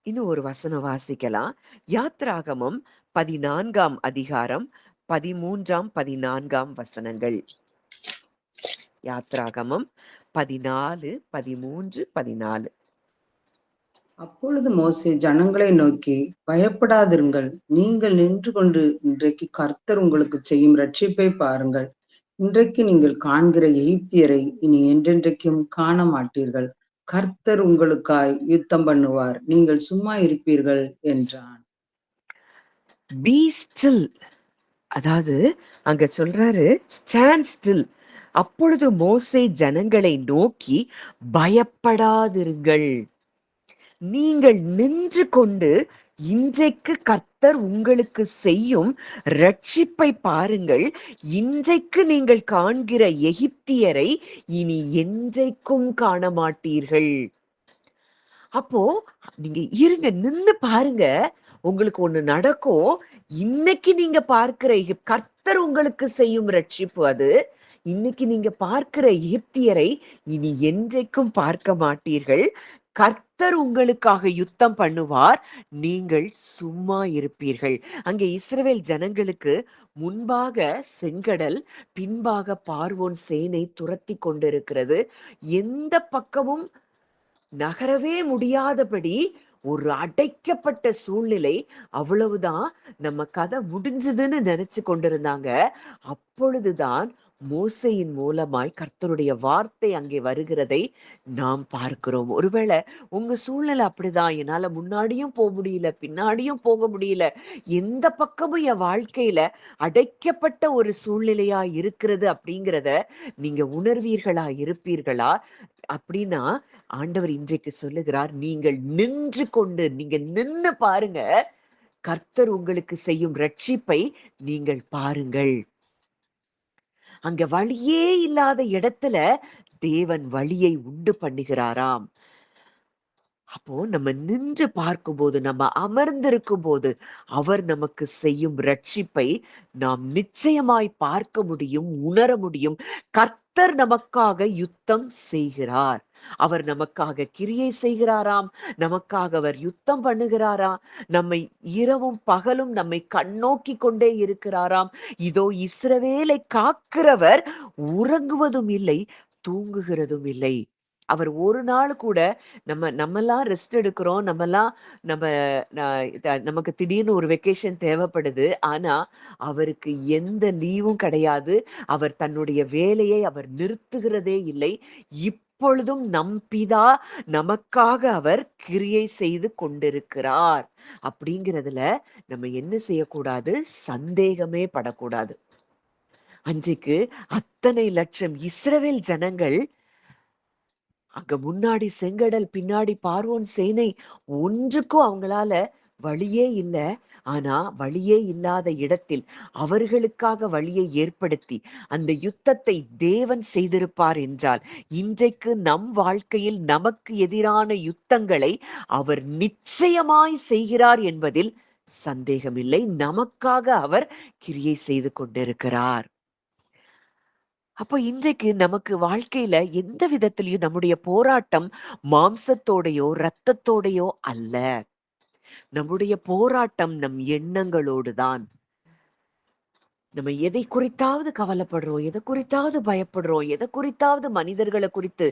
இன்னும் ஒரு வசனம் வாசிக்கலாம். யாத்ராகமம் 14ஆம் அதிகாரம் 13ஆம் 14ஆம் வசனங்கள். யாத்ராகமம் 14, 13, 14. அப்பொழுது மோசே ஜனங்களை நோக்கி, பயப்படாதிருங்கள். நீங்கள் நின்று கொண்டு இன்றைக்கு கர்த்தர் உங்களுக்கு செய்யும் இரட்சிப்பை பாருங்கள். இன்றைக்கு நீங்கள் காண்கிற எகிப்தியரை இனி என்றென்றைக்கும் காண மாட்டீர்கள். கர்த்தர் உங்களுக்காய் யுத்தம் பண்ணுவார். நீங்கள் சும்மா இருப்பீர்கள் என்றான். B still. அதாவது அங்க சொல்றாரு, ஸ்டாண்ட் ஸ்டில். அப்பொழுது மோசே ஜனங்களை நோக்கி, பயப்படாதிருங்கள். நீங்கள் நின்று கொண்டு இன்றைக்கு கர்த்தர் உங்களுக்கு செய்யும் ரட்சிப்பை பாருங்கள். இன்றைக்கு நீங்கள் காண்கிற எகிப்தியரை இனி என்றைக்கும் காண மாட்டீர்கள். அப்போ நீங்க இருங்க, நின்னு பாருங்க. உங்களுக்கு ஒண்ணு நடக்கும். இன்னைக்கு நீங்க பார்க்கிற கர்த்தர் உங்களுக்கு செய்யும் ரட்சிப்பு அது. இன்னைக்கு நீங்க பார்க்கிற எகிப்தியரை இனி என்றைக்கும் பார்க்க மாட்டீர்கள். கர்த்தர் உங்களுக்காக யுத்தம் பண்ணுவார். நீங்கள் சும்மா இருப்பீர்கள். அங்கே இஸ்ரவேல் ஜனங்களுக்கு முன்பாக செங்கடல், பின்பாக பார்வோன் சேனை துரத்தி கொண்டிருக்கிறது. எந்த பக்கமும் நகரவே முடியாதபடி ஒரு அடைக்கப்பட்ட சூழ்நிலை. அவ்வளவுதான், நம்ம கதை முடிஞ்சதுன்னு நினைச்சு கொண்டிருந்தாங்க. அப்பொழுதுதான் மோசையின் மூலமாய் கர்த்தருடைய வார்த்தை அங்கே வருகிறதை நாம் பார்க்கிறோம். ஒருவேளை உங்க சூழ்நிலை அப்படிதான். என்னால முன்னாடியும் போக முடியல, பின்னாடியும் போக முடியல, எந்த பக்கமும் என் வாழ்க்கையில அடைக்கப்பட்ட ஒரு சூழ்நிலையா இருக்கிறது அப்படிங்கிறத நீங்க உணர்வீர்களா, இருப்பீர்களா? அப்படின்னா ஆண்டவர் இன்றைக்கு சொல்லுகிறார், நீங்கள் நின்று கொண்டு, நீங்க நின்னு பாருங்க. கர்த்தர் உங்களுக்கு செய்யும் ரட்சிப்பை நீங்கள் பாருங்கள். அங்க வழியே இல்லாத இடத்துல தேவன் வழியை உண்டு பண்ணுகிறாராம். அப்போ நம்ம நின்று பார்க்கும்போது, நம்ம அமர்ந்திருக்கும் போது, அவர் நமக்கு செய்யும் ரட்சிப்பை நாம் நிச்சயமாய் பார்க்க முடியும், உணர முடியும். கர்த்தர் நமக்காக யுத்தம் செய்கிறார். அவர் நமக்காக கிரியை செய்கிறாராம். நமக்காக அவர் யுத்தம் பண்ணுகிறாராம். நம்மை இரவும் பகலும் நம்மை கண்ணோக்கி கொண்டே இருக்கிறாராம். இதோ இஸ்ரவேலை காக்கிறவர் உறங்குவதும் இல்லை, தூங்குகிறதும் இல்லை. அவர் ஒரு நாள் கூட நம்மலாம் ரெஸ்ட் எடுக்கிறோம். நம்ம நமக்கு திடீர்னு ஒரு வெக்கேஷன் தேவைப்படுது. ஆனா, அவருக்கு எந்த லீவும் கிடையாது. அவர் தன்னுடைய வேலையை அவர் நிறுத்துகிறதே இல்லை. இப்பொழுதும் நம் பிதா நமக்காக அவர் கிரியை செய்து கொண்டிருக்கிறார். அப்படிங்கிறதுல நம்ம என்ன செய்யக்கூடாது? சந்தேகமே படக்கூடாது. அன்றைக்கு அத்தனை லட்சம் இஸ்ரவேல் ஜனங்கள், அங்க முன்னாடி செங்கடல், பின்னாடி பார்வோன் சேனை, ஒன்றுக்கும் அவங்களால வழியே இல்ல. ஆனா வழியே இல்லாத இடத்தில் அவர்களுக்காக வழியை ஏற்படுத்தி அந்த யுத்தத்தை தேவன் செய்திருப்பார் என்றால், இன்றைக்கு நம் வாழ்க்கையில் நமக்கு எதிரான யுத்தங்களை அவர் நிச்சயமாய் செய்கிறார் என்பதில் சந்தேகமில்லை. நமக்காக அவர் கிரியை செய்து கொண்டிருக்கிறார். அப்போ இன்றைக்கு நமக்கு வாழ்க்கையில எந்த விதத்திலயும் நம்முடைய போராட்டம் மாம்சத்தோடையோ இரத்தத்தோடையோ அல்ல. நம்முடைய போராட்டம் நம் எண்ணங்களோடு தான். நம்ம எதை குறித்தாவது கவலைப்படுறோம், எதை குறித்தாவது பயப்படுறோம், எதை குறித்தாவது மனிதர்களை குறித்து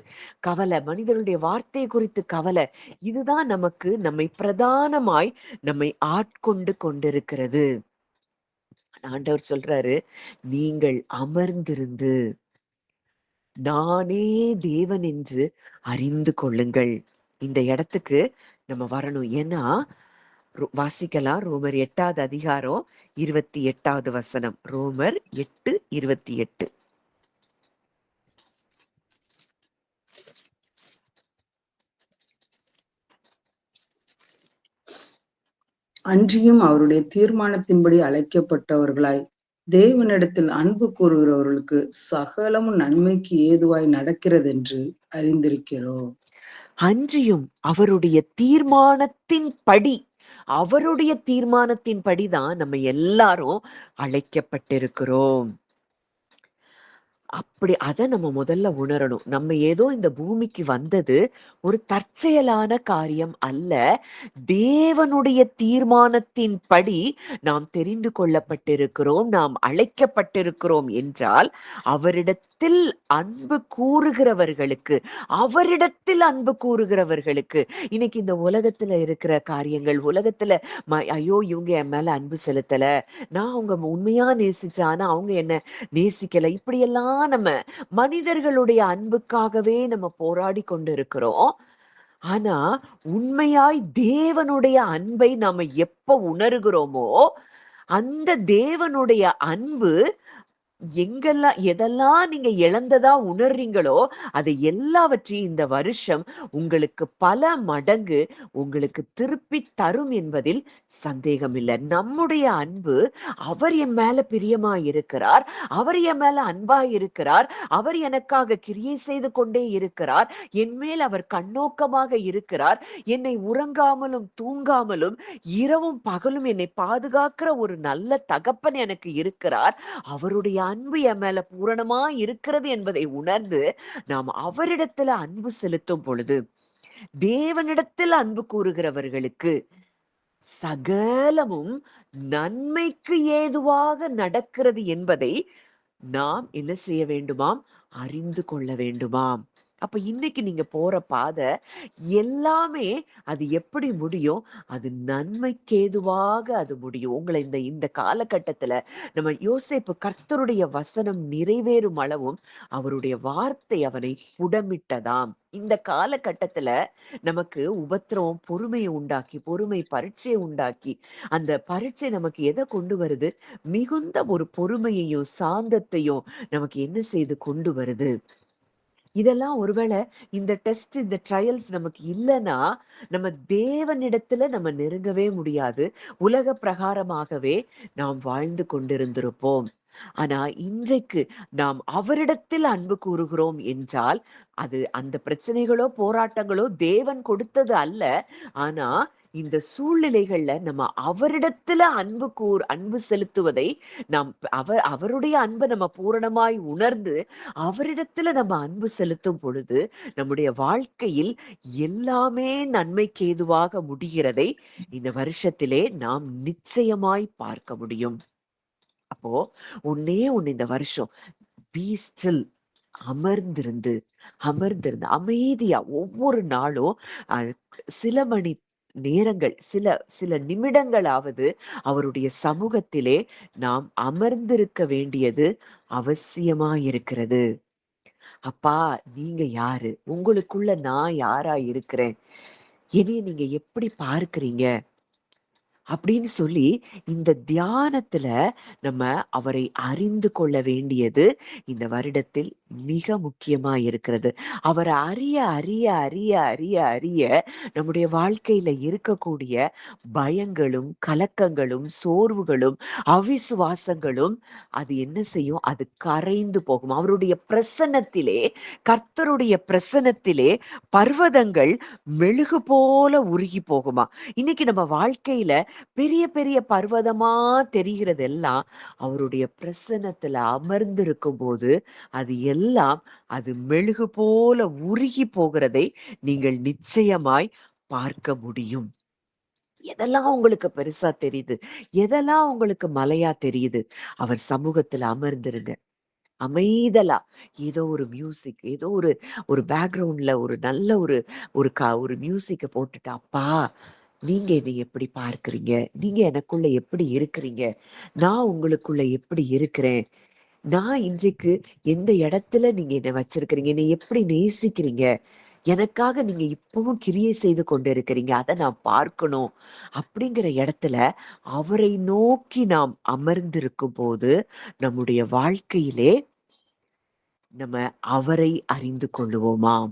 கவலை, மனிதர்களுடைய வார்த்தை குறித்து கவலை. இதுதான் நமக்கு நம்மை பிரதானமாய் நம்மை ஆட்கொண்டு கொண்டிருக்கிறது. ஆண்டவர் சொல்றாரு, நீங்கள் அமர்ந்திருந்து நானே தேவன் என்று அறிந்து கொள்ளுங்கள். இந்த இடத்துக்கு நம்ம வரணும். ஏன்னா வாசிக்கலாம். ரோமர் 8வது அதிகாரம் 28வது வசனம். ரோமர் 8:28. அன்றியும் அவருடைய தீர்மானத்தின்படி அழைக்கப்பட்டவர்களாய் தேவனிடத்தில் அன்பு கூறுகிறவர்களுக்கு சகலமும் நன்மைக்கு ஏதுவாய் நடக்கிறதென்று அறிந்திருக்கிறோம். அன்றியும் அவருடைய தீர்மானத்தின்படி, அவருடைய தீர்மானத்தின்படி தான் நம்ம எல்லாரும் அழைக்கப்பட்டிருக்கிறோம். அப்படி அத நம்ம முதல்ல உணரணும். நம்ம ஏதோ இந்த பூமிக்கு வந்தது ஒரு தற்செயலான காரியம் அல்ல. தேவனுடைய தீர்மானத்தின்படி நாம் தெரிந்து கொள்ளப்பட்டிருக்கிறோம். நாம் அழைக்கப்பட்டிருக்கிறோம் என்றால், அவரிடத்தில் அன்பு கூறுகிறவர்களுக்கு, அவரிடத்தில் அன்பு கூறுகிறவர்களுக்கு, இன்னைக்கு இந்த உலகத்துல இருக்கிற காரியங்கள், உலகத்துல ஐயோ! இவங்க என் மேல அன்பு செலுத்தல. நான் அவங்க உண்மையா நேசிச்சேன். ஆனா அவங்க என்ன நேசிக்கல. இப்படியெல்லாம் நம்ம மனிதர்களுடைய அன்புக்காகவே நம்ம போராடி கொண்டு இருக்கிறோம். ஆனா, உண்மையாய் தேவனுடைய அன்பை நாம எப்ப உணர்கிறோமோ, அந்த தேவனுடைய அன்பு எதெல்லாம் நீங்க இழந்ததா உணர்றீங்களோ, அதை எல்லாவற்றையும் இந்த வருஷம் உங்களுக்கு பல மடங்கு உங்களுக்கு திருப்பித் தரும் என்பதில் சந்தேகமில்ல. நம்முடைய அன்பு, அவர் என் மேல பிரியமா இருக்கிறார். அவர் என் மேல அன்பா இருக்கிறார். அவர் எனக்காக கிரியை செய்து கொண்டே இருக்கிறார். என் மேல் அவர் கண்ணோக்கமாக இருக்கிறார். என்னை உறங்காமலும், தூங்காமலும், இரவும் பகலும் என்னை பாதுகாக்கிற ஒரு நல்ல தகப்பன் எனக்கு இருக்கிறார். அவருடைய அன்பு என் மேல பூரணமா இருக்கிறது என்பதை உணர்ந்து, நாம் அவரிடத்துல அன்பு செலுத்தும் பொழுது, தேவனிடத்தில் அன்பு கூறுகிறவர்களுக்கு சகலமும் நன்மைக்கு ஏதுவாக நடக்கிறது என்பதை நாம் என்ன செய்ய வேண்டுமாம்? அறிந்து கொள்ள வேண்டுமாம். அப்ப இன்னைக்கு நீங்க போற பாதை எல்லாமே அது எப்படி முடியும்? அது நன்மைக்கேதுவாக அது முடியும். உங்கள இந்த இந்த காலகட்டத்துல நம்ம யோசேப்பு கர்த்தருடைய வசனம் நிறைவேறும் அளவும் அவருடைய வார்த்தை அவனை புடமிட்டதாம். இந்த காலகட்டத்துல நமக்கு உபத்திரவம் பொறுமையை உண்டாக்கி, பொறுமை பரீட்சையை உண்டாக்கி, அந்த பரீட்சை நமக்கு எத கொண்டு வருது? மிகுந்த ஒரு பொறுமையையும், சாந்தத்தையும் நமக்கு என்ன செய்து கொண்டு வருது? இதெல்லாம் ஒருவேளை இந்த டெஸ்ட், இந்த ட்ரையல்ஸ் நமக்கு இல்லன்னா, நம்ம தேவனிடத்துல நம்ம நெருங்கவே முடியாது. உலக பிரகாரமாகவே நாம் வாழ்ந்து கொண்டிருந்திருப்போம். ஆனா, இன்றைக்கு நாம் அவரிடத்தில் அன்பு கூறுகிறோம் என்றால், அது அந்த பிரச்சனைகளோ, போராட்டங்களோ தேவன் கொடுத்தது அல்ல. ஆனா, இந்த சூழ்நிலைகள்ல நம்ம அவரிடத்துல அன்பு செலுத்துவதை நாம் அவருடைய அன்ப நம்ம பூரணமாய் உணர்ந்து, அவரிடத்துல நம்ம அன்பு செலுத்தும் பொழுது, நம்முடைய வாழ்க்கையில் எல்லாமே நன்மைக்கு ஏதுவாக முடிகிறதை இந்த வருஷத்திலே நாம் நிச்சயமாய் பார்க்க முடியும். அப்போ ஒண்ணே ஒண்ணு இந்த வருஷம் பீ ஸ்டில் அமர்ந்திருந்து அமர்ந்திருந்து அமைதியா ஒவ்வொரு நாளும் சில மணி நேரங்கள், சில சில நிமிடங்களாவது அவருடைய சமூகத்திலே நாம் அமர்ந்திருக்க வேண்டியது அவசியமாயிருக்கிறது. அப்பா, நீங்க யாரு? உங்களுக்குள்ள நான் யாரா இருக்கிறேன்? என்னைய நீங்க எப்படி பார்க்கிறீங்க? அப்படின்னு சொல்லி இந்த தியானத்துல நம்ம அவரை அறிந்து கொள்ள வேண்டியது இந்த வருடத்தில் மிக முக்கியமா இருக்கிறது. அவரை அறிய அறிய அறிய அறிய அறிய நம்முடைய வாழ்க்கையில இருக்கக்கூடிய பயங்களும், கலக்கங்களும், சோர்வுகளும், அவிசுவாசங்களும் அது என்ன செய்யும்? அது கரைந்து போகும். அவருடைய பிரசன்னத்திலே, கர்த்தருடைய பிரசன்னத்திலே பர்வதங்கள் மெழுகு போல உருகி போகுமா. இன்னைக்கு நம்ம வாழ்க்கையில பெரிய பெரிய பர்வதமா தெரிகிறதெல்லாம் அவருடைய பிரசன்னத்துல அமர்ந்திருக்கும் போது அது எல்லாம் அது மெழுகு போல உருகி போகிறதை நீங்கள் நிச்சயமாய் பார்க்க முடியும். எதெல்லாம் உங்களுக்கு பெருசா தெரியுது? எதெல்லாம் உங்களுக்கு மலையா தெரியுது? அவர் சமூகத்துல அமர்ந்திருங்க. அமைதலா ஏதோ ஒரு மியூசிக், ஏதோ ஒரு ஒரு பேக்கிரவுண்ட்ல ஒரு நல்ல ஒரு ஒரு ஒரு மியூசிக்க போட்டுட்டு, அப்பா, நீங்க என்னை எப்படி பார்க்கிறீங்க? நீங்க எனக்குள்ள எப்படி இருக்கிறீங்க? நான் உங்களுக்குள்ள எப்படி இருக்கிறேன்? நான் இன்றைக்கு எந்த இடத்துல நீங்க என்ன வச்சிருக்கிறீங்க? என்னை எப்படி நேசிக்கிறீங்க? எனக்காக நீங்க இப்பவும் கிரியை செய்து கொண்டு இருக்கிறீங்க. அத நான் பார்க்கணும். அப்படிங்கிற இடத்துல அவரை நோக்கி நாம் அமர்ந்திருக்கும் போது, நம்முடைய வாழ்க்கையிலே நம்ம அவரை அறிந்து கொள்ளுவோமாம்.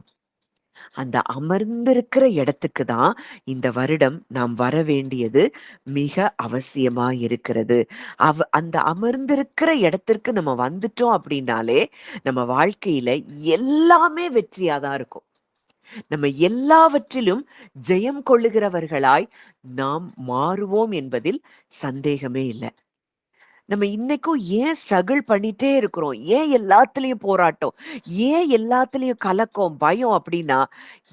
அந்த அமர்ந்திருக்கிற இடத்துக்கு தான் இந்த வருடம் நாம் வர வேண்டியது மிக அவசியமா இருக்கிறது. அந்த அமர்ந்திருக்கிற இடத்திற்கு நம்ம வந்துட்டோம் அப்படின்னாலே, நம்ம வாழ்க்கையில எல்லாமே வெற்றியா தான் இருக்கும். நம்ம எல்லாவற்றிலும் ஜெயம் கொள்ளுகிறவர்களாய் நாம் மாறுவோம் என்பதில் சந்தேகமே இல்ல. நம்ம இன்னைக்கும் ஏன் ஸ்ட்ரகிள் பண்ணிட்டே இருக்கிறோம்? ஏன் எல்லாத்துலயும் போராட்டம்? ஏன் எல்லாத்துலயும் கலக்கம், பயம் அப்படின்னா,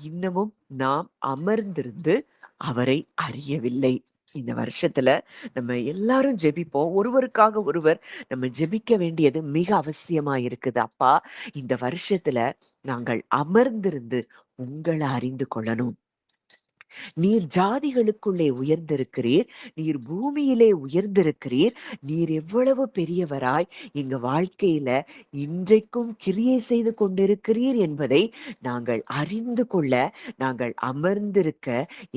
இன்னமும் நாம் அமர்ந்திருந்து அவரை அறியவில்லை. இந்த வருஷத்துல நம்ம எல்லாரும் ஜெபிப்போம். ஒருவருக்காக ஒருவர் நம்ம ஜெபிக்க வேண்டியது மிக அவசியமா இருக்குது. அப்பா, இந்த வருஷத்துல நாங்கள் அமர்ந்திருந்து உங்கள அறிந்து கொள்ளணும். நீர் ஜாதிகளுக்குள்ளே உயர்ந்திருக்கிறீர். நீர் பூமியிலே உயர்ந்திருக்கிறீர். நீர் எவ்வளவு பெரியவராய் எங்க வாழ்க்கையில இன்றைக்கும் கிரியை செய்து கொண்டிருக்கிறீர் என்பதை நாங்கள் அறிந்து கொள்ள, நாங்கள் அமர்ந்திருக்க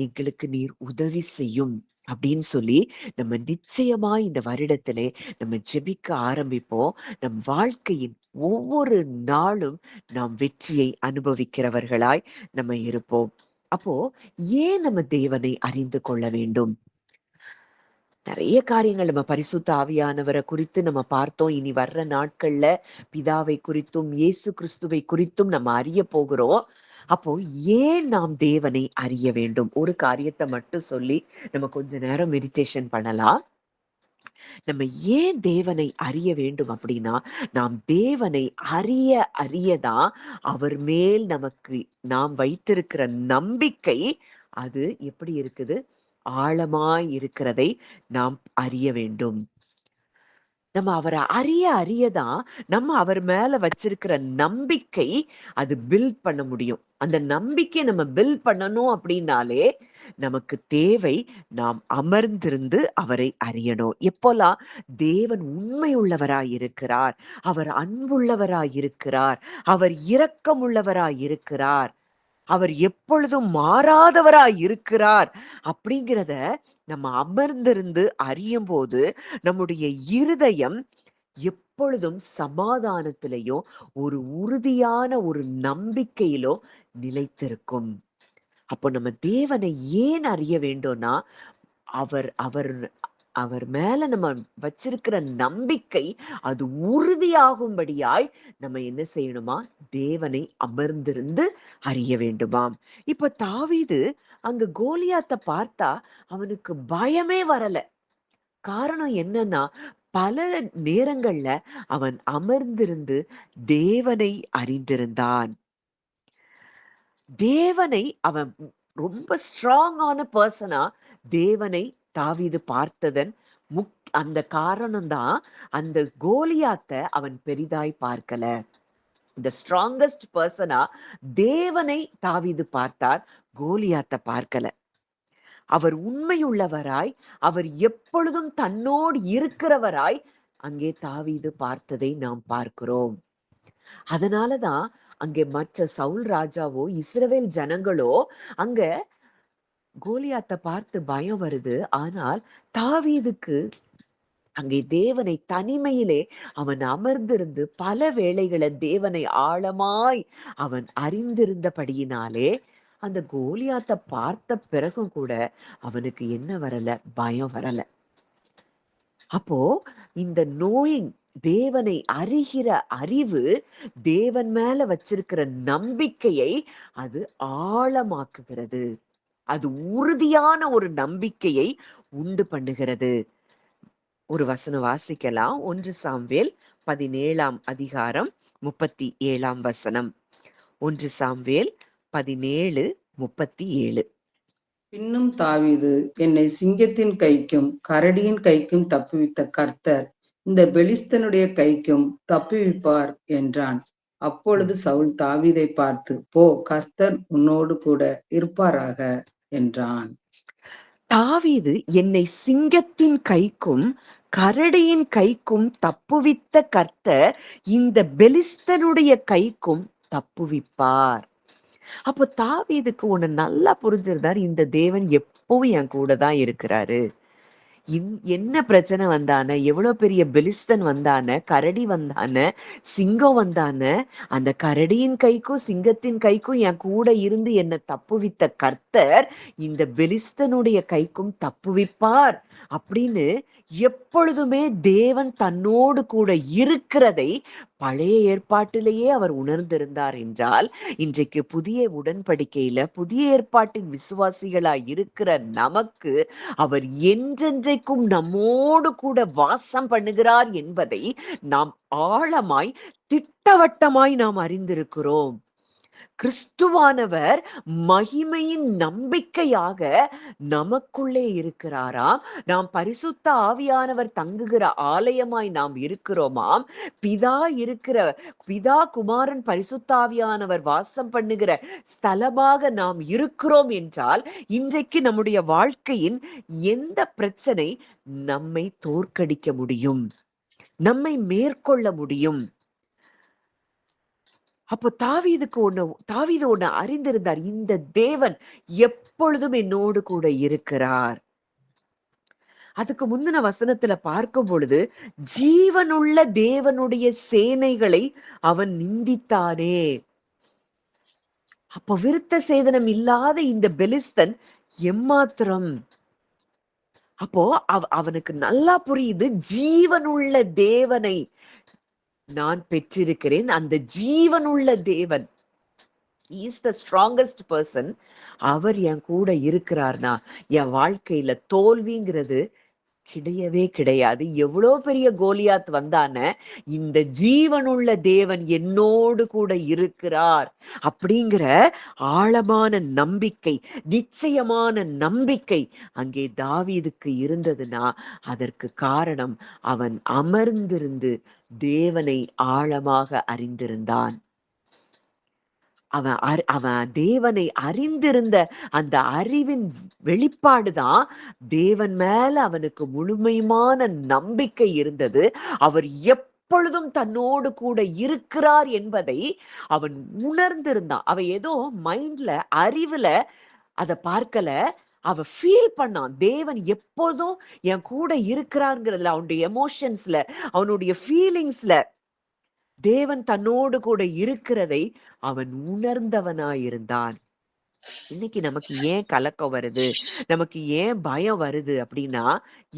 எங்களுக்கு நீர் உதவி செய்யும். அப்படின்னு சொல்லி நம்ம நிச்சயமா இந்த வருடத்திலே நம்ம ஜெபிக்க ஆரம்பிப்போம். நம் வாழ்க்கையின் ஒவ்வொரு நாளும் நாம் வெற்றியை அனுபவிக்கிறவர்களாய் நம்ம இருப்போம். அப்போ ஏன் நம்ம தேவனை அறிந்து கொள்ள வேண்டும்? நெறைய காரியங்கள் நம்ம பரிசுத்த ஆவியானவர குறித்து நம்ம பார்த்தோம். இனி வர்ற நாட்கள்ல பிதாவை குறித்தும், இயேசு கிறிஸ்துவை குறித்தும் நம்ம அறிய போகிறோம். அப்போ ஏன் நாம் தேவனை அறிய வேண்டும்? ஒரு காரியத்த மட்டும் சொல்லி நம்ம கொஞ்ச நேரம் மெடிடேஷன் பண்ணலாம். நம்ம ஏன் தேவனை அறிய வேண்டும் அப்படின்னா, நாம் தேவனை அறிய அறியதான் அவர் மேல் நமக்கு நாம் வைத்திருக்கிற நம்பிக்கை அது எப்படி இருக்குது? ஆழமாய் இருக்கிறதை நாம் அறிய வேண்டும். நம்ம அவர அறிய அறியதான் நம்ம அவர் மேல வச்சிருக்கிற நம்பிக்கை அது பில்ட் பண்ண முடியும். அந்த நம்பிக்கைய நம்ம பில்ட் பண்ணணும் அப்படின்னாலே, நமக்கு தேவை நாம் அமர்ந்திருந்து அவரை அறியணும். எப்போலாம் தேவன் உண்மையுள்ளவராய் இருக்கிறார், அவர் அன்புள்ளவராய் இருக்கிறார், அவர் இரக்கமுள்ளவராய் இருக்கிறார், அவர் எப்பொழுதும் மாறாதவராய் இருக்கிறார் அப்படிங்கிறத நம்ம அமர்ந்திருந்து அறியும்போது, நம்முடைய இருதயம் எப்பொழுதும் சமாதானத்திலயும், ஒரு உறுதியான ஒரு நம்பிக்கையிலோ நிலைத்திருக்கும். அப்போ நம்ம தேவனை ஏன் அறிய வேண்டும்னா, அவர் அவர் அவர் மேல நம்ம வச்சிருக்கிற நம்பிக்கை அது உறுதியாகும்படியாய் நம்ம என்ன செய்யணுமா? தேவனை அமர்ந்திருந்து அறிய வேண்டுமாம். இப்ப தாவீது அங்க கோலியாத்த பார்த்தா அவனுக்கு பயமே வரல. காரணம் என்னன்னா, பல நேரங்கள்ல அவன் அமர்ந்திருந்து தேவனை அறிந்திருந்தான். தேவனை அவன் ரொம்ப ஸ்ட்ராங்கான பெர்சனா தேவனை தாவீது பார்த்ததன் அந்த காரணம் தான் அந்த கோலியாத்த அவன் பெரிதாய் பார்க்கல. இந்த ஸ்ட்ராங்கஸ்ட் பெர்சனா தேவனை தாவீது பார்த்தார், கோலியாத்த பார்க்கல. அவர் உண்மையுள்ளவராய், அவர் எப்பொழுதும் தன்னோடு இருக்கிறவராய் அங்கே தாவீது பார்த்ததை நாம் பார்க்கிறோம். அதனாலதான் அங்கே மற்ற சவுல் ராஜாவோ, இஸ்ரவேல் ஜனங்களோ அங்க கோலியாத்த பார்த்து பயம் வருது. ஆனால் தாவீதுக்கு அங்கே தேவனை தனிமையிலே அவன் அமர்ந்திருந்து பல வேளைகள தேவனை ஆழமாய் அவன் அறிந்திருந்தபடியினாலே, அந்த கோலியாத்த பார்த்த பிறகும் கூட அவனுக்கு என்ன வரல? பயம் வரல. அப்போ இந்த நோயிங் தேவனை அறிகிற அறிவு தேவன் மேல வச்சிருக்கிற நம்பிக்கையை அது ஆழமாக்குகிறது. அது உறுதியான ஒரு நம்பிக்கையை உண்டு பண்ணுகிறது. ஒரு வசனம் வாசிக்கலாம். 1 சாமுவேல் 17ஆம் அதிகாரம் 37ஆம் வசனம். 1 சாமுவேல் 17:37. பின்னும் தாவீது, என்னை சிங்கத்தின் கைக்கும் கரடியின் கைக்கும் தப்புவித்த கர்த்தர் இந்த பெலிஸ்தனுடைய கைக்கும் தப்புவிப்பார் என்றான். அப்பொழுது சவுல் தாவீதை பார்த்து, போ, கர்த்தர் உன்னோடு கூட இருப்பாராக என்றான். தாவீது என்னை சிங்கத்தின் கைக்கும் கரடியின் கைக்கும் தப்புவித்த கர்த்தர் இந்த பெலிஸ்தனுடைய கைக்கும் தப்புவிப்பார். அப்போ தாவீதுக்கு ஒண்ணு நல்லா புரிஞ்சிருந்தார், இந்த தேவன் எப்பவும் என் கூட தான் இருக்கிறாரு. என்ன பிரச்சனை வந்தான, எவ்வளோ பெரிய பெலிஸ்தன் வந்தான, கரடி வந்தான, சிங்கம் வந்தான, அந்த கரடியின் கைக்கும் சிங்கத்தின் கைக்கும் என் கூட இருந்து என்னை தப்புவித்த கர்த்தர் இந்த பெலிஸ்தனுடைய கைக்கும் தப்புவிப்பார் அப்படின்னு எப்பொழுதுமே தேவன் தன்னோடு கூட இருக்கிறதை பழைய ஏற்பாட்டிலேயே அவர் உணர்ந்திருந்தார் என்றால், இன்றைக்கு புதிய உடன்படிக்கையில புதிய ஏற்பாட்டின் விசுவாசிகளாய் இருக்கிற நமக்கு அவர் என்றென்றைக்கும் நம்மோடு கூட வாசம் பண்ணுகிறார் என்பதை நாம் ஆழமாய் திட்டவட்டமாய் நாம் அறிந்திருக்கிறோம். கிறிஸ்துவானவர் மகிமையின் நம்பிக்கையாக நமக்குள்ளே இருக்கிறாராம். நாம் பரிசுத்த ஆவியானவர் தங்குகிற ஆலயமாய் நாம் இருக்கிறோமாம். பிதா குமாரன் பரிசுத்த ஆவியானவர் வாசம் பண்ணுகிற ஸ்தலமாக நாம் இருக்கிறோம் என்றால், இன்றைக்கு நம்முடைய வாழ்க்கையின் எந்த பிரச்சனை நம்மை தோற்கடிக்க முடியும், நம்மை மேற்கொள்ள முடியும்? அப்போ தாவீது ஒண்ணு அறிந்திருந்தார். இந்த தேவன் எப்பொழுதும் என்னோடு கூட இருக்கிறார். அதுக்கு முந்தின வசனத்துல பார்க்கும் பொழுது, ஜீவனுள்ள தேவனுடைய சேனைகளை அவன் நிந்தித்தானே. அப்போ விருத்த சேதனம் இல்லாத இந்த பெலிஸ்தன் எம்மாத்திரம்? அப்போ அவனுக்கு நல்லா புரியுது, ஜீவனுள்ள தேவனை நான் பெற்றிருக்கிறேன். அந்த ஜீவனுள்ள தேவன் இஸ் த ஸ்ட்ராங்கஸ்ட் பர்சன். அவர் என் கூட இருக்கிறார்னா என் வாழ்க்கையில தோல்விங்கிறது கிடையவே கிடையாது. எவ்வளோ பெரிய கோலியாத் வந்தான, இந்த ஜீவனுள்ள தேவன் என்னோடு கூட இருக்கிறார் அப்படிங்கிற ஆழமான நம்பிக்கை, நிச்சயமான நம்பிக்கை அங்கே தாவீதுக்கு இருந்ததுன்னா, அதற்கு காரணம் அவன் அமர்ந்திருந்து தேவனை ஆழமாக அறிந்திருந்தான். அவன் தேவனை அறிந்திருந்த அந்த அறிவின் வெளிப்பாடுதான் தேவன் மேல அவனுக்கு முழுமையான நம்பிக்கை இருந்தது. அவர் எப்பொழுதும் தன்னோடு கூட இருக்கிறார் என்பதை அவன் உணர்ந்திருந்தான். அவன் ஏதோ மைண்ட்ல, அறிவுல அதை பார்க்கல, அவ ஃபீல் பண்ணான். தேவன் எப்போதும் என் கூட இருக்கிறாருங்கிறதுல, அவனுடைய எமோஷன்ஸ்ல, அவனுடைய ஃபீலிங்ஸ்ல தேவன் தன்னோடு கூட இருக்கிறதை அவன் உணர்ந்தவனாயிருந்தான். இன்னைக்கு நமக்கு ஏன் கலக்கம் வருது, நமக்கு ஏன் பயம் வருது அப்படின்னா,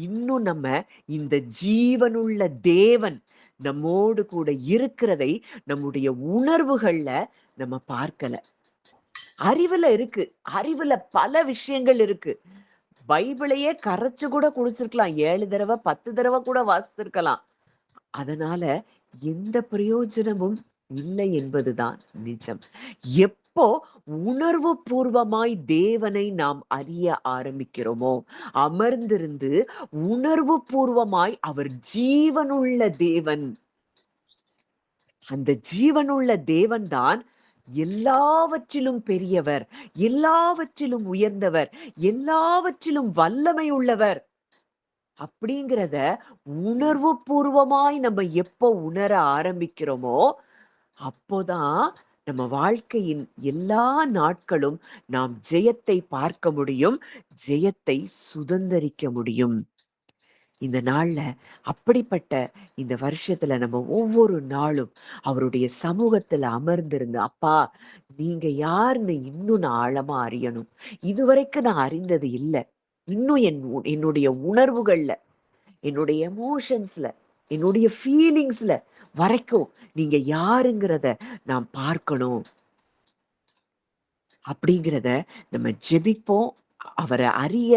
இன்னும் நம்ம இந்த ஜீவனுள்ள தேவன் நம்மோடு கூட இருக்கிறதை நம்முடைய உணர்வுகள்ல நம்ம பார்க்கல. அறிவுல இருக்கு, அறிவுல பல விஷயங்கள் இருக்கு. பைபிளையே கரைச்சு கூட குடிச்சிருக்கலாம், 7 தடவை 10 தடவை கூட வாசித்திருக்கலாம். அதனால எந்த பிரயோஜனமும் இல்லை என்பதுதான் நிஜம். எப்போ உணர்வு பூர்வமாய் தேவனை நாம் அறிய ஆரம்பிக்கிறோமோ, அமர்ந்திருந்து உணர்வு பூர்வமாய் அவர் ஜீவனுள்ள தேவன், அந்த ஜீவனுள்ள தேவன் தான் எல்லாவற்றிலும் பெரியவர், எல்லாவற்றிலும் உயர்ந்தவர், எல்லாவற்றிலும் வல்லமை உள்ளவர் அப்படிங்கிறத உணர்வு பூர்வமாய் நம்ம எப்போ உணர ஆரம்பிக்கிறோமோ, அப்போதான் நம்ம வாழ்க்கையின் எல்லா நாட்களும் நாம் ஜெயத்தை பார்க்க முடியும், ஜெயத்தை சுதந்தரிக்க முடியும். இந்த நாள்ல அப்படிப்பட்ட இந்த வருஷத்துல நம்ம ஒவ்வொரு நாளும் அவருடைய சமூகத்துல அமர்ந்திருந்து, அப்பா நீங்க யாருன்னு இன்னும் நான் ஆழமா அறியணும். இதுவரைக்கும் நான் அறிந்தது இல்லை. இன்னும் என்னுடைய உணர்வுகள்ல, என்னுடைய எமோஷன்ஸ்ல, என்னுடைய ஃபீலிங்ஸ்ல வரைக்கும் நீங்க யாருங்கிறத நான் பார்க்கணும் அப்படிங்கிறத நம்ம ஜெபிப்போம். அவரை அறிய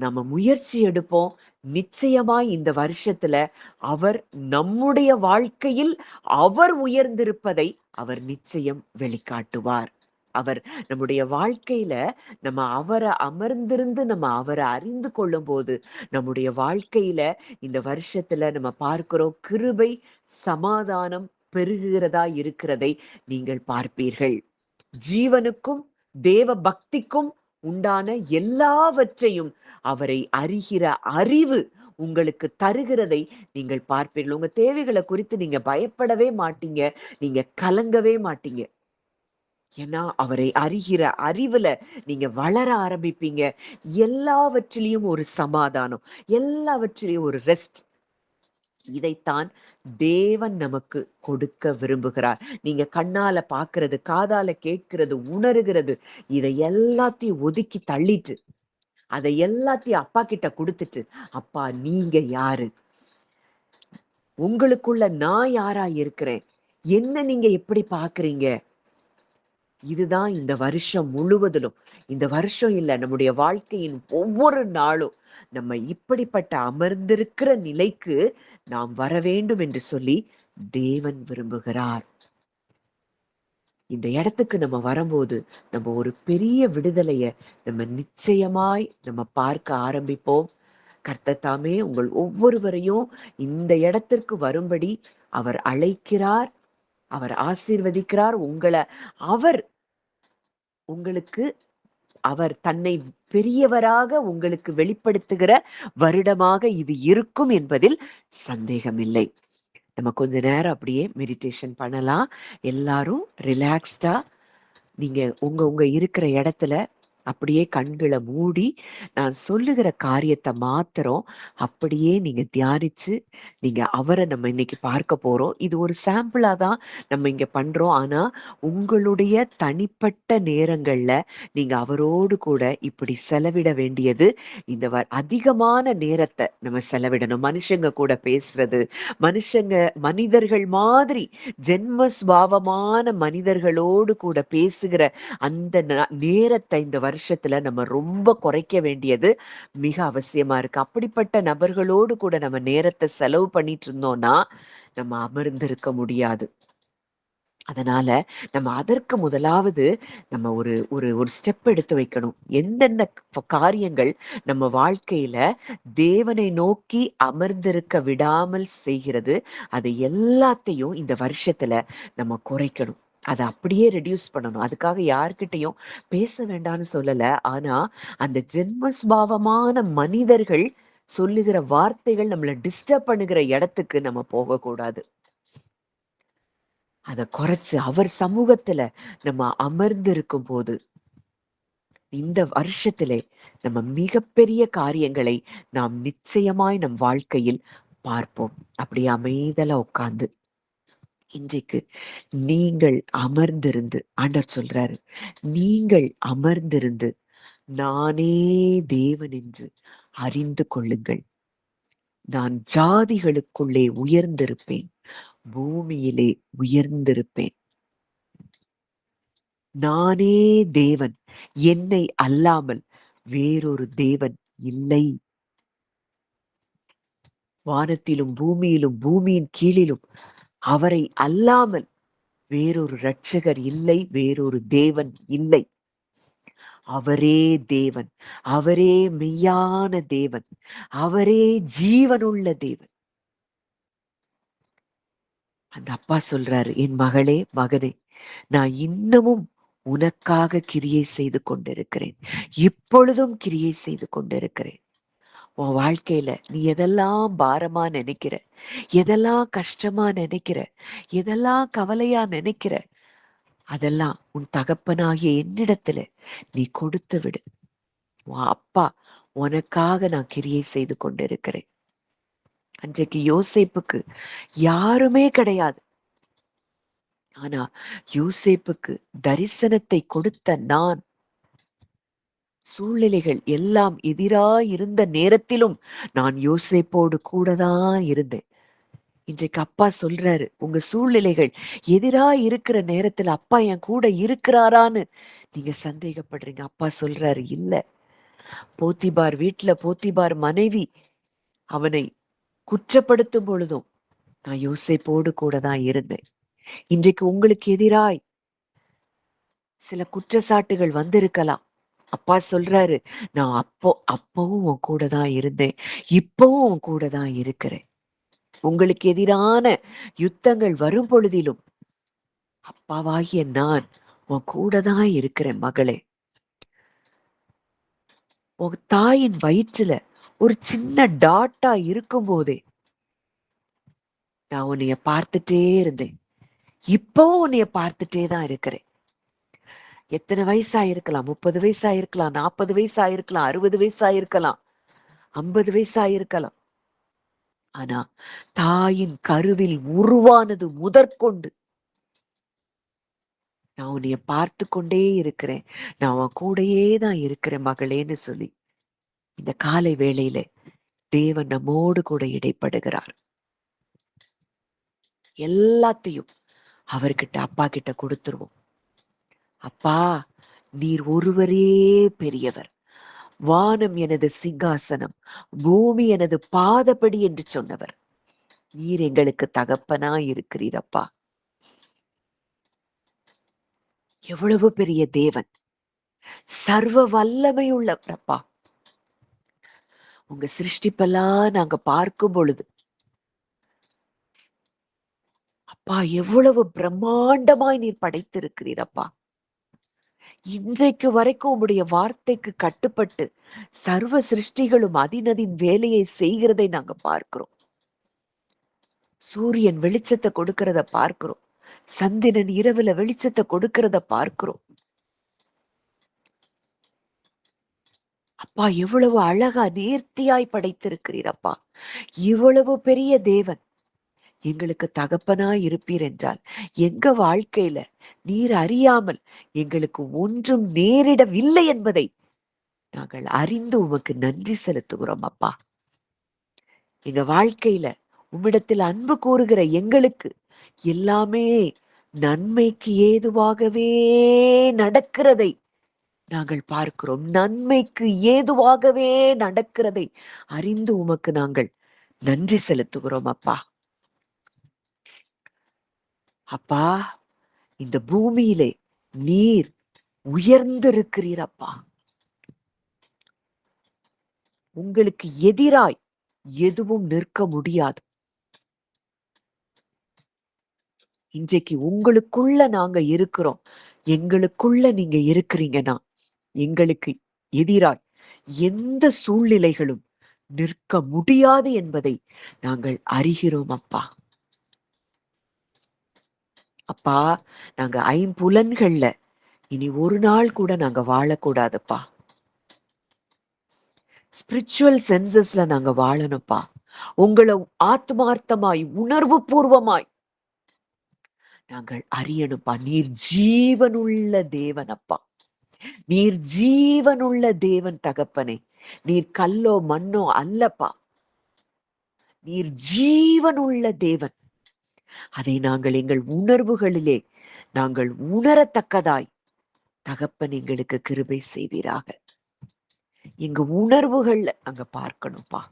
நம்ம முயற்சி எடுப்போம். நிச்சயமாய் இந்த வருஷத்துல அவர் நம்முடைய வாழ்க்கையில் அவர் உயர்ந்திருப்பதை அவர் நிச்சயம் வெளிக்காட்டுவார். அவர் நம்முடைய வாழ்க்கையில நம்ம அவரை அமர்ந்திருந்து நம்ம அவரை அறிந்து கொள்ளும் போது, நம்முடைய வாழ்க்கையில இந்த வருஷத்துல நம்ம பார்க்கிறோம், கிருபை சமாதானம் பெருகுகிறதா இருக்கிறதை நீங்கள் பார்ப்பீர்கள். ஜீவனுக்கும் தேவ பக்திக்கும் உண்டான எல்லாவற்றையும் அவரை அறிகிற அறிவு உங்களுக்கு தருகிறதை நீங்கள் பார்ப்பீர்கள். உங்க தேவைகளை குறித்து நீங்க பயப்படவே மாட்டீங்க, நீங்க கலங்கவே மாட்டீங்க. ஏன்னா அவரை அறிகிற அறிவுல நீங்க வளர ஆரம்பிப்பீங்க. எல்லாவற்றிலையும் ஒரு சமாதானம், எல்லாவற்றிலையும் ஒரு ரெஸ்ட். இதைத்தான் தேவன் நமக்கு கொடுக்க விரும்புகிறார். நீங்க கண்ணால பாக்குறது, காதால கேட்கிறது, உணர்கிறது, இதை எல்லாத்தையும் ஒதுக்கி தள்ளிட்டு, அதை எல்லாத்தையும் அப்பா கிட்ட கொடுத்துட்டு, அப்பா நீங்க யாரு, உங்களுக்குள்ள நான் யாரா இருக்கிறேன், என்ன நீங்க எப்படி பாக்குறீங்க, இதுதான் இந்த வருஷம் முழுவதிலும், இந்த வருஷம் இல்ல, நம்முடைய வாழ்க்கையின் ஒவ்வொரு நாளும் நம்ம இப்படிப்பட்ட அமர்ந்திருக்கிற நிலைக்கு நாம் வர வேண்டும் என்று சொல்லி தேவன் விரும்புகிறார். இந்த இடத்துக்கு நம்ம வரும்போது, நம்ம ஒரு பெரிய விடுதலைய நம்ம நிச்சயமாய் நம்ம பார்க்க ஆரம்பிப்போம். கர்த்தர் தாமே உங்கள் ஒவ்வொருவரையும் இந்த இடத்திற்கு வரும்படி அவர் அழைக்கிறார். அவர் ஆசீர்வதிக்கிறார். அவர் உங்களுக்கு அவர் தன்னை பெரியவராக உங்களுக்கு வெளிப்படுத்துகிற வருடமாக இது இருக்கும் என்பதில் சந்தேகமில்லை. நம்ம கொஞ்ச நேரம் அப்படியே மெடிடேஷன் பண்ணலாம். எல்லாரும் ரிலாக்ஸ்டா நீங்க உங்க உங்க இருக்கிற இடத்துல அப்படியே கண்கள மூடி, நான் சொல்லுகிற காரியத்த மாத்திரம் அப்படியே நீங்க தியானிச்சு, நீங்க அவர நம்ம இன்னைக்கு பார்க்க போறோம். இது ஒரு சாம்பிளா தான் நம்ம இங்க பண்றோம். ஆனா, உங்களுடைய தனிப்பட்ட நேரங்கள்ல நீங்க அவரோடு கூட இப்படி செலவிட வேண்டியது, அதிகமான நேரத்த நம்ம செலவிடணும். மனுஷங்க கூட பேசுறது, மனிதர்கள் மாதிரி ஜென்ம சுபாவமான மனிதர்களோடு கூட பேசுகிற அந்த நேரத்தை இந்த வருஷத்துல நம்ம ரொம்ப குறைக்க வேண்டியது மிக அவசியமா இருக்கு. அப்படிப்பட்ட நபர்களோடு கூட நம்ம நேரத்தை செலவு பண்ணிட்டு இருந்தோம்னா நம்ம அமர்ந்திருக்க முடியாது. அதனால நம்ம அதற்கு முதலாவது நம்ம ஒரு ஒரு ஒரு ஸ்டெப் எடுத்து வைக்கணும். எந்தெந்த காரியங்கள் நம்ம வாழ்க்கையில தேவனை நோக்கி அமர்ந்திருக்க விடாமல் செய்கிறது, அது எல்லாத்தையும் இந்த வருஷத்துல நம்ம குறைக்கணும். அத அப்படியே ரெடியூஸ் பண்ணணும். அதுக்காக யார்கிட்டயும் பேச வேண்டாம்னு சொல்லல. ஆனா, அந்த ஜென்ம சுபாவமான மனிதர்கள் சொல்லுகிற வார்த்தைகள் நம்மள டிஸ்டர்ப் பண்ணுகிற இடத்துக்கு நம்ம போகக்கூடாது. அத குறைச்சு அவர் சமூகத்துல நம்ம அமர்ந்து இருக்கும்போது, இந்த வருஷத்திலே நம்ம மிகப்பெரிய காரியங்களை நாம் நிச்சயமாய் நம் வாழ்க்கையில் பார்ப்போம். அப்படியே அமைதலா உட்கார்ந்து இன்றைக்கு நீங்கள் அமர்ந்திருந்து ஆண்டவர் சொல்றாரு, நீங்கள் அமர்ந்திருந்து நானே தேவன் என்று அறிந்து கொள்ளுங்கள். நான் ஜாதிகளுக்குள்ளே உயர்ந்திருப்பேன், பூமியிலே உயர்ந்திருப்பேன். நானே தேவன், என்னை அல்லாமல் வேறொரு தேவன் இல்லை. வானத்திலும் பூமியிலும் பூமியின் கீழிலும் அவரை அல்லாமல் வேறொரு இரட்சகர் இல்லை, வேறொரு தேவன் இல்லை. அவரே தேவன், அவரே மெய்யான தேவன், அவரே ஜீவனுள்ள தேவன். அந்த அப்பா சொல்றாரு, என் மகளே, மகனே, நான் இன்னமும் உனக்காக கிரியை செய்து கொண்டிருக்கிறேன். இப்பொழுதும் கிரியை செய்து கொண்டிருக்கிறேன். உன் வாழ்க்கையில நீ எதெல்லாம் பாரமா நினைக்கிற, எதெல்லாம் கஷ்டமா நினைக்கிற, எதெல்லாம் கவலையா நினைக்கிற, அதெல்லாம் உன் தகப்பனாகிய என்னிடத்துல நீ கொடுத்து விடு. உன் அப்பா உனக்காக நான் கிரியை செய்து கொண்டிருக்கிறேன். அன்றைக்கு யோசேப்புக்கு யாருமே கிடையாது. ஆனா யோசேப்புக்கு தரிசனத்தை கொடுத்த நான், சூழ்நிலைகள் எல்லாம் எதிராயிருந்த நேரத்திலும் நான் யோசேப்போடு கூட தான் இருந்தேன். இன்றைக்கு அப்பா சொல்றாரு, உங்க சூழ்நிலைகள் எதிரா இருக்கிற நேரத்துல அப்பா என் கூட இருக்கிறாரான்னு நீங்க சந்தேகப்படுறீங்க. அப்பா சொல்றாரு, இல்ல. போத்திபார் வீட்டுல போத்திபார் மனைவி அவனை குற்றப்படுத்தும் பொழுதும் நான் யோசேப்போடு கூட தான் இருந்தேன். இன்றைக்கு உங்களுக்கு எதிராய் சில குற்றச்சாட்டுகள் வந்திருக்கலாம். அப்பா சொல்றாரு, நான் அப்பவும் உன் கூட தான் இருந்தேன், இப்பவும் உன் கூட தான் இருக்கிறேன். உங்களுக்கு எதிரான யுத்தங்கள் வரும் பொழுதிலும் அப்பாவாகிய நான் உன் கூட தான் இருக்கிறேன் மகளே. உன் தாயின் வயிற்றுல ஒரு சின்ன டாட்டா இருக்கும் போதே நான் உன்னைய பார்த்துட்டே இருந்தேன். இப்பவும் உன்னைய பார்த்துட்டே தான் இருக்கிறேன். எத்தனை வயசா இருக்கலாம், 30 வயசா இருக்கலாம், 40 வயசா இருக்கலாம், 60 வயசா இருக்கலாம், 50 வயசா இருக்கலாம். ஆனா தாயின் கருவில் உருவானது முதற்கொண்டு நான் உன்னைய பார்த்து கொண்டே இருக்கிறேன், நான் உன் கூடயே தான் இருக்கிறேன் மகளேன்னு சொல்லி இந்த காலை வேளையில தேவன் நம்மோடு கூட இடைப்படுகிறார். எல்லாத்தையும் அவர்கிட்ட அப்பா கிட்ட கொடுத்துருவோம். அப்பா, நீர் ஒருவரே பெரியவர். வானம் எனது சிங்காசனம், பூமி எனது பாதப்படி என்று சொன்னவர். நீர் எங்களுக்கு தகப்பனா இருக்கிறீரப்பா. எவ்வளவு பெரிய தேவன், சர்வ வல்லமை உள்ளவரப்பா. உங்க சிருஷ்டிப்பெல்லாம் நாங்க பார்க்கும் பொழுது அப்பா, எவ்வளவு பிரம்மாண்டமாய் நீர் படைத்திருக்கிறீரப்பா. இன்றைக்கு வரைக்கும் உம்முடைய வார்த்தைக்கு கட்டுப்பட்டு சர்வ சிருஷ்டிகளும் அதினதின் வேலையை செய்கிறதை நாங்க பார்க்கிறோம். சூரியன் வெளிச்சத்தை கொடுக்கிறத பார்க்கிறோம். சந்திரன் இரவுல வெளிச்சத்தை கொடுக்கிறத பார்க்கிறோம். அப்பா, எவ்வளவு அழகா நேர்த்தியாய் படைத்திருக்கிறீரப்பா. இவ்வளவு பெரிய தேவன் எங்களுக்கு தகப்பனாய் இருப்பீர் என்றால் எங்க வாழ்க்கையில நீர் அறியாமல் எங்களுக்கு ஒன்றும் நேரிடவில்லை என்பதை நாங்கள் அறிந்து உமக்கு நன்றி செலுத்துகிறோம் அப்பா. எங்க வாழ்க்கையில உம்மிடத்தில் அன்பு கூறுகிற எங்களுக்கு எல்லாமே நன்மைக்கு ஏதுவாகவே நடக்கிறதை நாங்கள் பார்க்கிறோம். நன்மைக்கு ஏதுவாகவே நடக்கிறதை அறிந்து உமக்கு நாங்கள் நன்றி செலுத்துகிறோம் அப்பா. அப்பா, இந்த பூமியிலே நீர் உயர்ந்திருக்கிறீரப்பா. உங்களுக்கு எதிராய் எதுவும் நிற்க முடியாது. இன்றைக்கு உங்களுக்குள்ள நாங்க இருக்கிறோம், எங்களுக்குள்ள நீங்க இருக்கிறீங்கன்னா எங்களுக்கு எதிராய் எந்த சூழ்நிலைகளும் நிற்க முடியாது என்பதை நாங்கள் அறிகிறோம் அப்பா. அப்பா, நாங்க ஐம்புலன்கள்ல இனி ஒரு நாள் கூட நாங்க வாழக்கூடாதுப்பா. ஸ்பிரிச்சுவல் சென்சஸ்ல நாங்க வாழணும்ப்பா. உங்களை ஆத்மார்த்தமாய் உணர்வு பூர்வமாய் நாங்கள் அறியணும்ப்பா. நீர் ஜீவனுள்ள தேவன் அப்பா. நீர் ஜீவனுள்ள தேவன் தகப்பனே. நீர் கல்லோ மண்ணோ அல்லப்பா. நீர் ஜீவனுள்ள தேவன். அதை நாங்கள் எங்கள் உணர்வுகளிலே நாங்கள் உணரத்தக்கதாய் தகப்பன் எங்களுக்கு கிருபை செய்வீராக. எங்க உணர்வுகள்ல அங்க பார்க்கணும்ப்பா.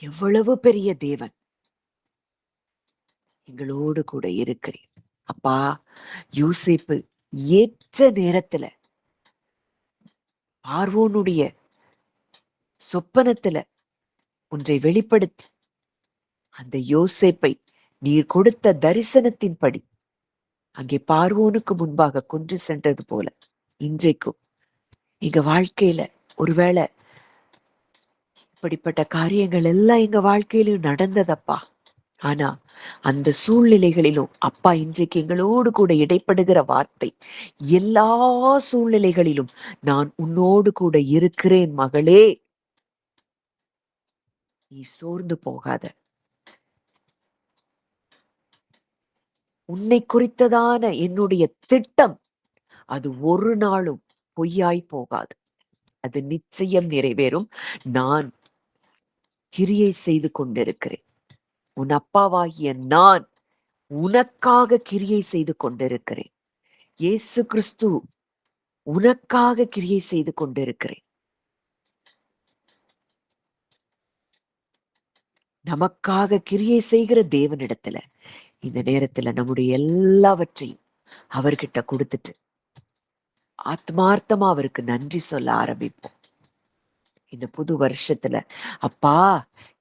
எவ்வளவு பெரிய தேவன் எங்களோடு கூட இருக்கிறீர் அப்பா. யோசேப்பு ஏற்ற நேரத்துல பார்வோனுடைய சொப்பனத்துல ஒன்றை வெளிப்படுத்தி அந்த யோசேப்பை நீர் கொடுத்த தரிசனத்தின்படி அங்கே பார்வோனுக்கு முன்பாக கொண்டு சென்றது போல இன்றைக்கும் எங்க வாழ்க்கையில ஒருவேளை இப்படிப்பட்ட காரியங்கள் எல்லாம் எங்க வாழ்க்கையிலும் நடந்ததப்பா. ஆனா அந்த சூழ்நிலைகளிலும் அப்பா இன்றைக்கு எங்களோடு கூட இடைப்படுகிற வார்த்தை, எல்லா சூழ்நிலைகளிலும் நான் உன்னோடு கூட இருக்கிறேன் மகளே, நீ சோர்ந்து போகாத. உன்னை குறித்ததான என்னுடைய திட்டம் அது ஒரு நாளும் பொய்யாய் போகாது. அது நிச்சயம் நிறைவேறும். நான் கிரியை செய்து கொண்டிருக்கிறேன். உன் அப்பாவாகிய நான் உனக்காக கிரியை செய்து கொண்டிருக்கிறேன். இயேசு கிறிஸ்து உனக்காக கிரியை செய்து கொண்டிருக்கிறேன். நமக்காக கிரியை செய்கிற தேவனிடத்துல இந்த நேரத்துல நம்முடைய எல்லாவற்றையும் அவர்கிட்ட கொடுத்துட்டு ஆத்மார்த்தமா அவருக்கு நன்றி சொல்ல ஆரம்பிப்போம். இந்த புது வருஷத்துல அப்பா,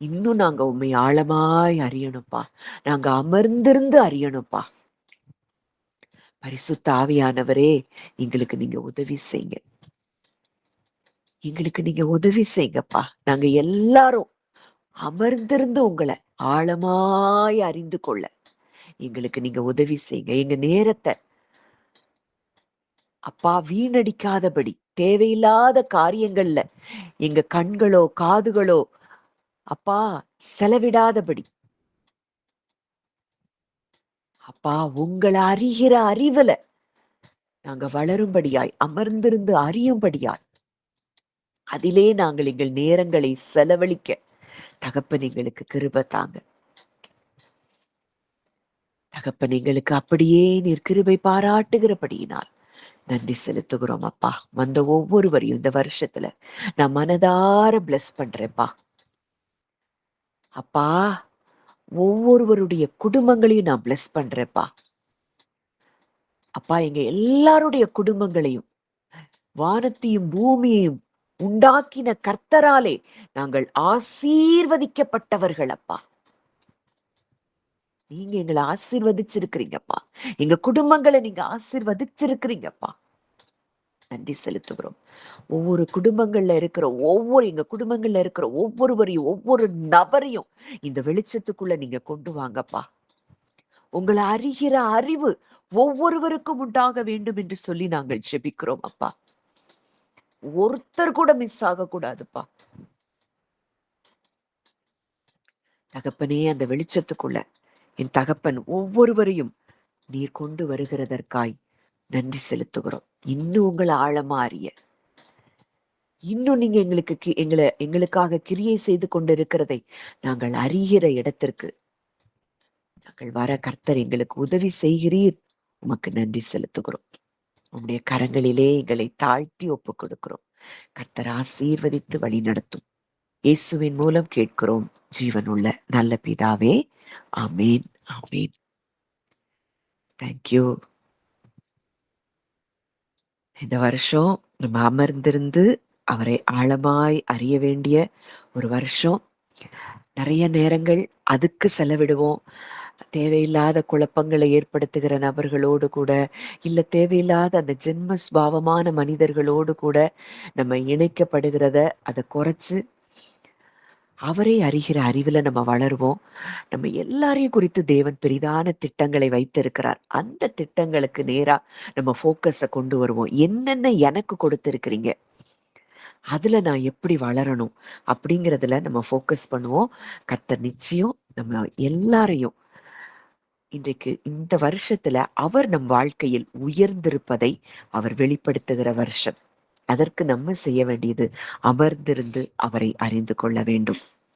இன்னும் நாங்க உண்மை ஆழமாய் அறியணும்ப்பா. நாங்க அமர்ந்திருந்து அறியணும்ப்பா. பரிசுத்த ஆவியானவரே, எங்களுக்கு நீங்க உதவி செய்யுங்க. எங்களுக்கு நீங்க உதவி செய்யுங்கப்பா. நாங்க எல்லாரும் அமர்ந்திருந்து உங்களை ஆழமாய் அறிந்து கொள்ள எங்களுக்கு நீங்க உதவி செய்யுங்க. எங்க நேரத்தை அப்பா வீணடிக்காதபடி தேவையில்லாத காரியங்கள்ல எங்க கண்களோ காதுகளோ அப்பா செலவிடாதபடி அப்பா உங்களை அறிகிற அறிவுல நாங்க வளரும்படியாய் அமர்ந்திருந்து அறியும்படியாய் அதிலே நாங்கள் எங்கள் நேரங்களை செலவழிக்க தகப்பன் எங்களுக்கு கிருபை தாங்க. தகப்பன் எங்களுக்கு அப்படியே நீர் கிருபை பாராட்டுகிறபடியினால் நன்றி செலுத்துகிறோம் அப்பா. வந்த ஒவ்வொருவரையும் இந்த வருஷத்துல நான் மனதார பிளஸ் பண்றேன்ப்பா. அப்பா, ஒவ்வொருவருடைய குடும்பங்களையும் நான் பிளஸ் பண்றேன்ப்பா. அப்பா, எங்க எல்லாருடைய குடும்பங்களையும், வானத்தையும் பூமியையும் உண்டாக்கின கர்த்தராலே நாங்கள் ஆசீர்வதிக்கப்பட்டவர்கள் அப்பா. நீங்க எங்களை ஆசீர்வதிச்சிருக்கிறீங்கப்பா. எங்க குடும்பங்களை நீங்க ஆசீர்வதிச்சிருக்கிறீங்கப்பா. நன்றி செலுத்துகிறோம். ஒவ்வொரு குடும்பங்கள்ல இருக்கிற எங்க குடும்பங்கள்ல இருக்கிற ஒவ்வொருவரையும், ஒவ்வொரு நபரையும் இந்த வெளிச்சத்துக்குள்ள நீங்க கொண்டு வாங்கப்பா. உங்களை அறிகிற அறிவு ஒவ்வொருவருக்கும் உண்டாக வேண்டும் என்று சொல்லி நாங்கள் ஜெபிக்கிறோம் அப்பா. ஒருத்தர் கூட மிஸ் ஆகக்கூடாதுப்பா. தகப்பனே, அந்த வெளிச்சத்துக்குள்ள என் தகப்பன் ஒவ்வொருவரையும் நீர் கொண்டு வருகிறதற்காய் நன்றி செலுத்துகிறோம். இன்னும் உங்களை ஆழமா அறிய, இன்னும் நீங்க எங்களுக்காக கிரியை செய்து கொண்டிருக்கிறதை நாங்கள் அறிகிற இடத்திற்கு நாங்கள் வர கர்த்தர் எங்களுக்கு உதவி செய்கிறீர். உமக்கு நன்றி செலுத்துகிறோம். உம்முடைய கரங்களிலே எங்களை தாழ்த்தி ஒப்புக் கொடுக்கிறோம். கர்த்தர் ஆசீர்வதித்து வழி நடத்தும். இயேசுவின் மூலம் கேட்கிறோம் ஜீவனுள்ள நல்ல பிதாவே. ஆமேன், ஆமேன். தேங்க்யூ. இந்த வருஷம் நம்ம அமர்ந்திருந்து அவரை ஆழமாய் அறிய வேண்டிய ஒரு வருஷம். நிறைய நேரங்கள் அதுக்கு செலவிடுவோம். தேவையில்லாத குழப்பங்களை ஏற்படுத்துகிற நபர்களோடு கூட, இல்ல தேவையில்லாத அந்த ஜென்ம ஸ்பாவமான மனிதர்களோடு கூட நம்ம இணைக்கப்படுகிறத அதை குறைச்சு அவரை அறிகிற அறிவுல நம்ம வளருவோம். நம்ம எல்லாரையும் குறித்து தேவன் பெரிதான திட்டங்களை வைத்திருக்கிறார். அந்த திட்டங்களுக்கு நேரா நம்ம ஃபோக்கஸை கொண்டு வருவோம். என்னென்ன எனக்கு கொடுத்திருக்கிறீங்க, அதுல நான் எப்படி வளரணும் அப்படிங்கிறதுல நம்ம ஃபோக்கஸ் பண்ணுவோம். கர்த்தர் நிச்சயம் நம்ம எல்லாரையும் இன்றைக்கு இந்த வருஷத்துல அவர் நம் வாழ்க்கையில் உயர்ந்திருப்பதை அவர் வெளிப்படுத்துகிற வருஷம். அதற்கு நம்ம செய்ய வேண்டியது அமர்ந்திருந்து அவரை அறிந்து கொள்ள வேண்டும்.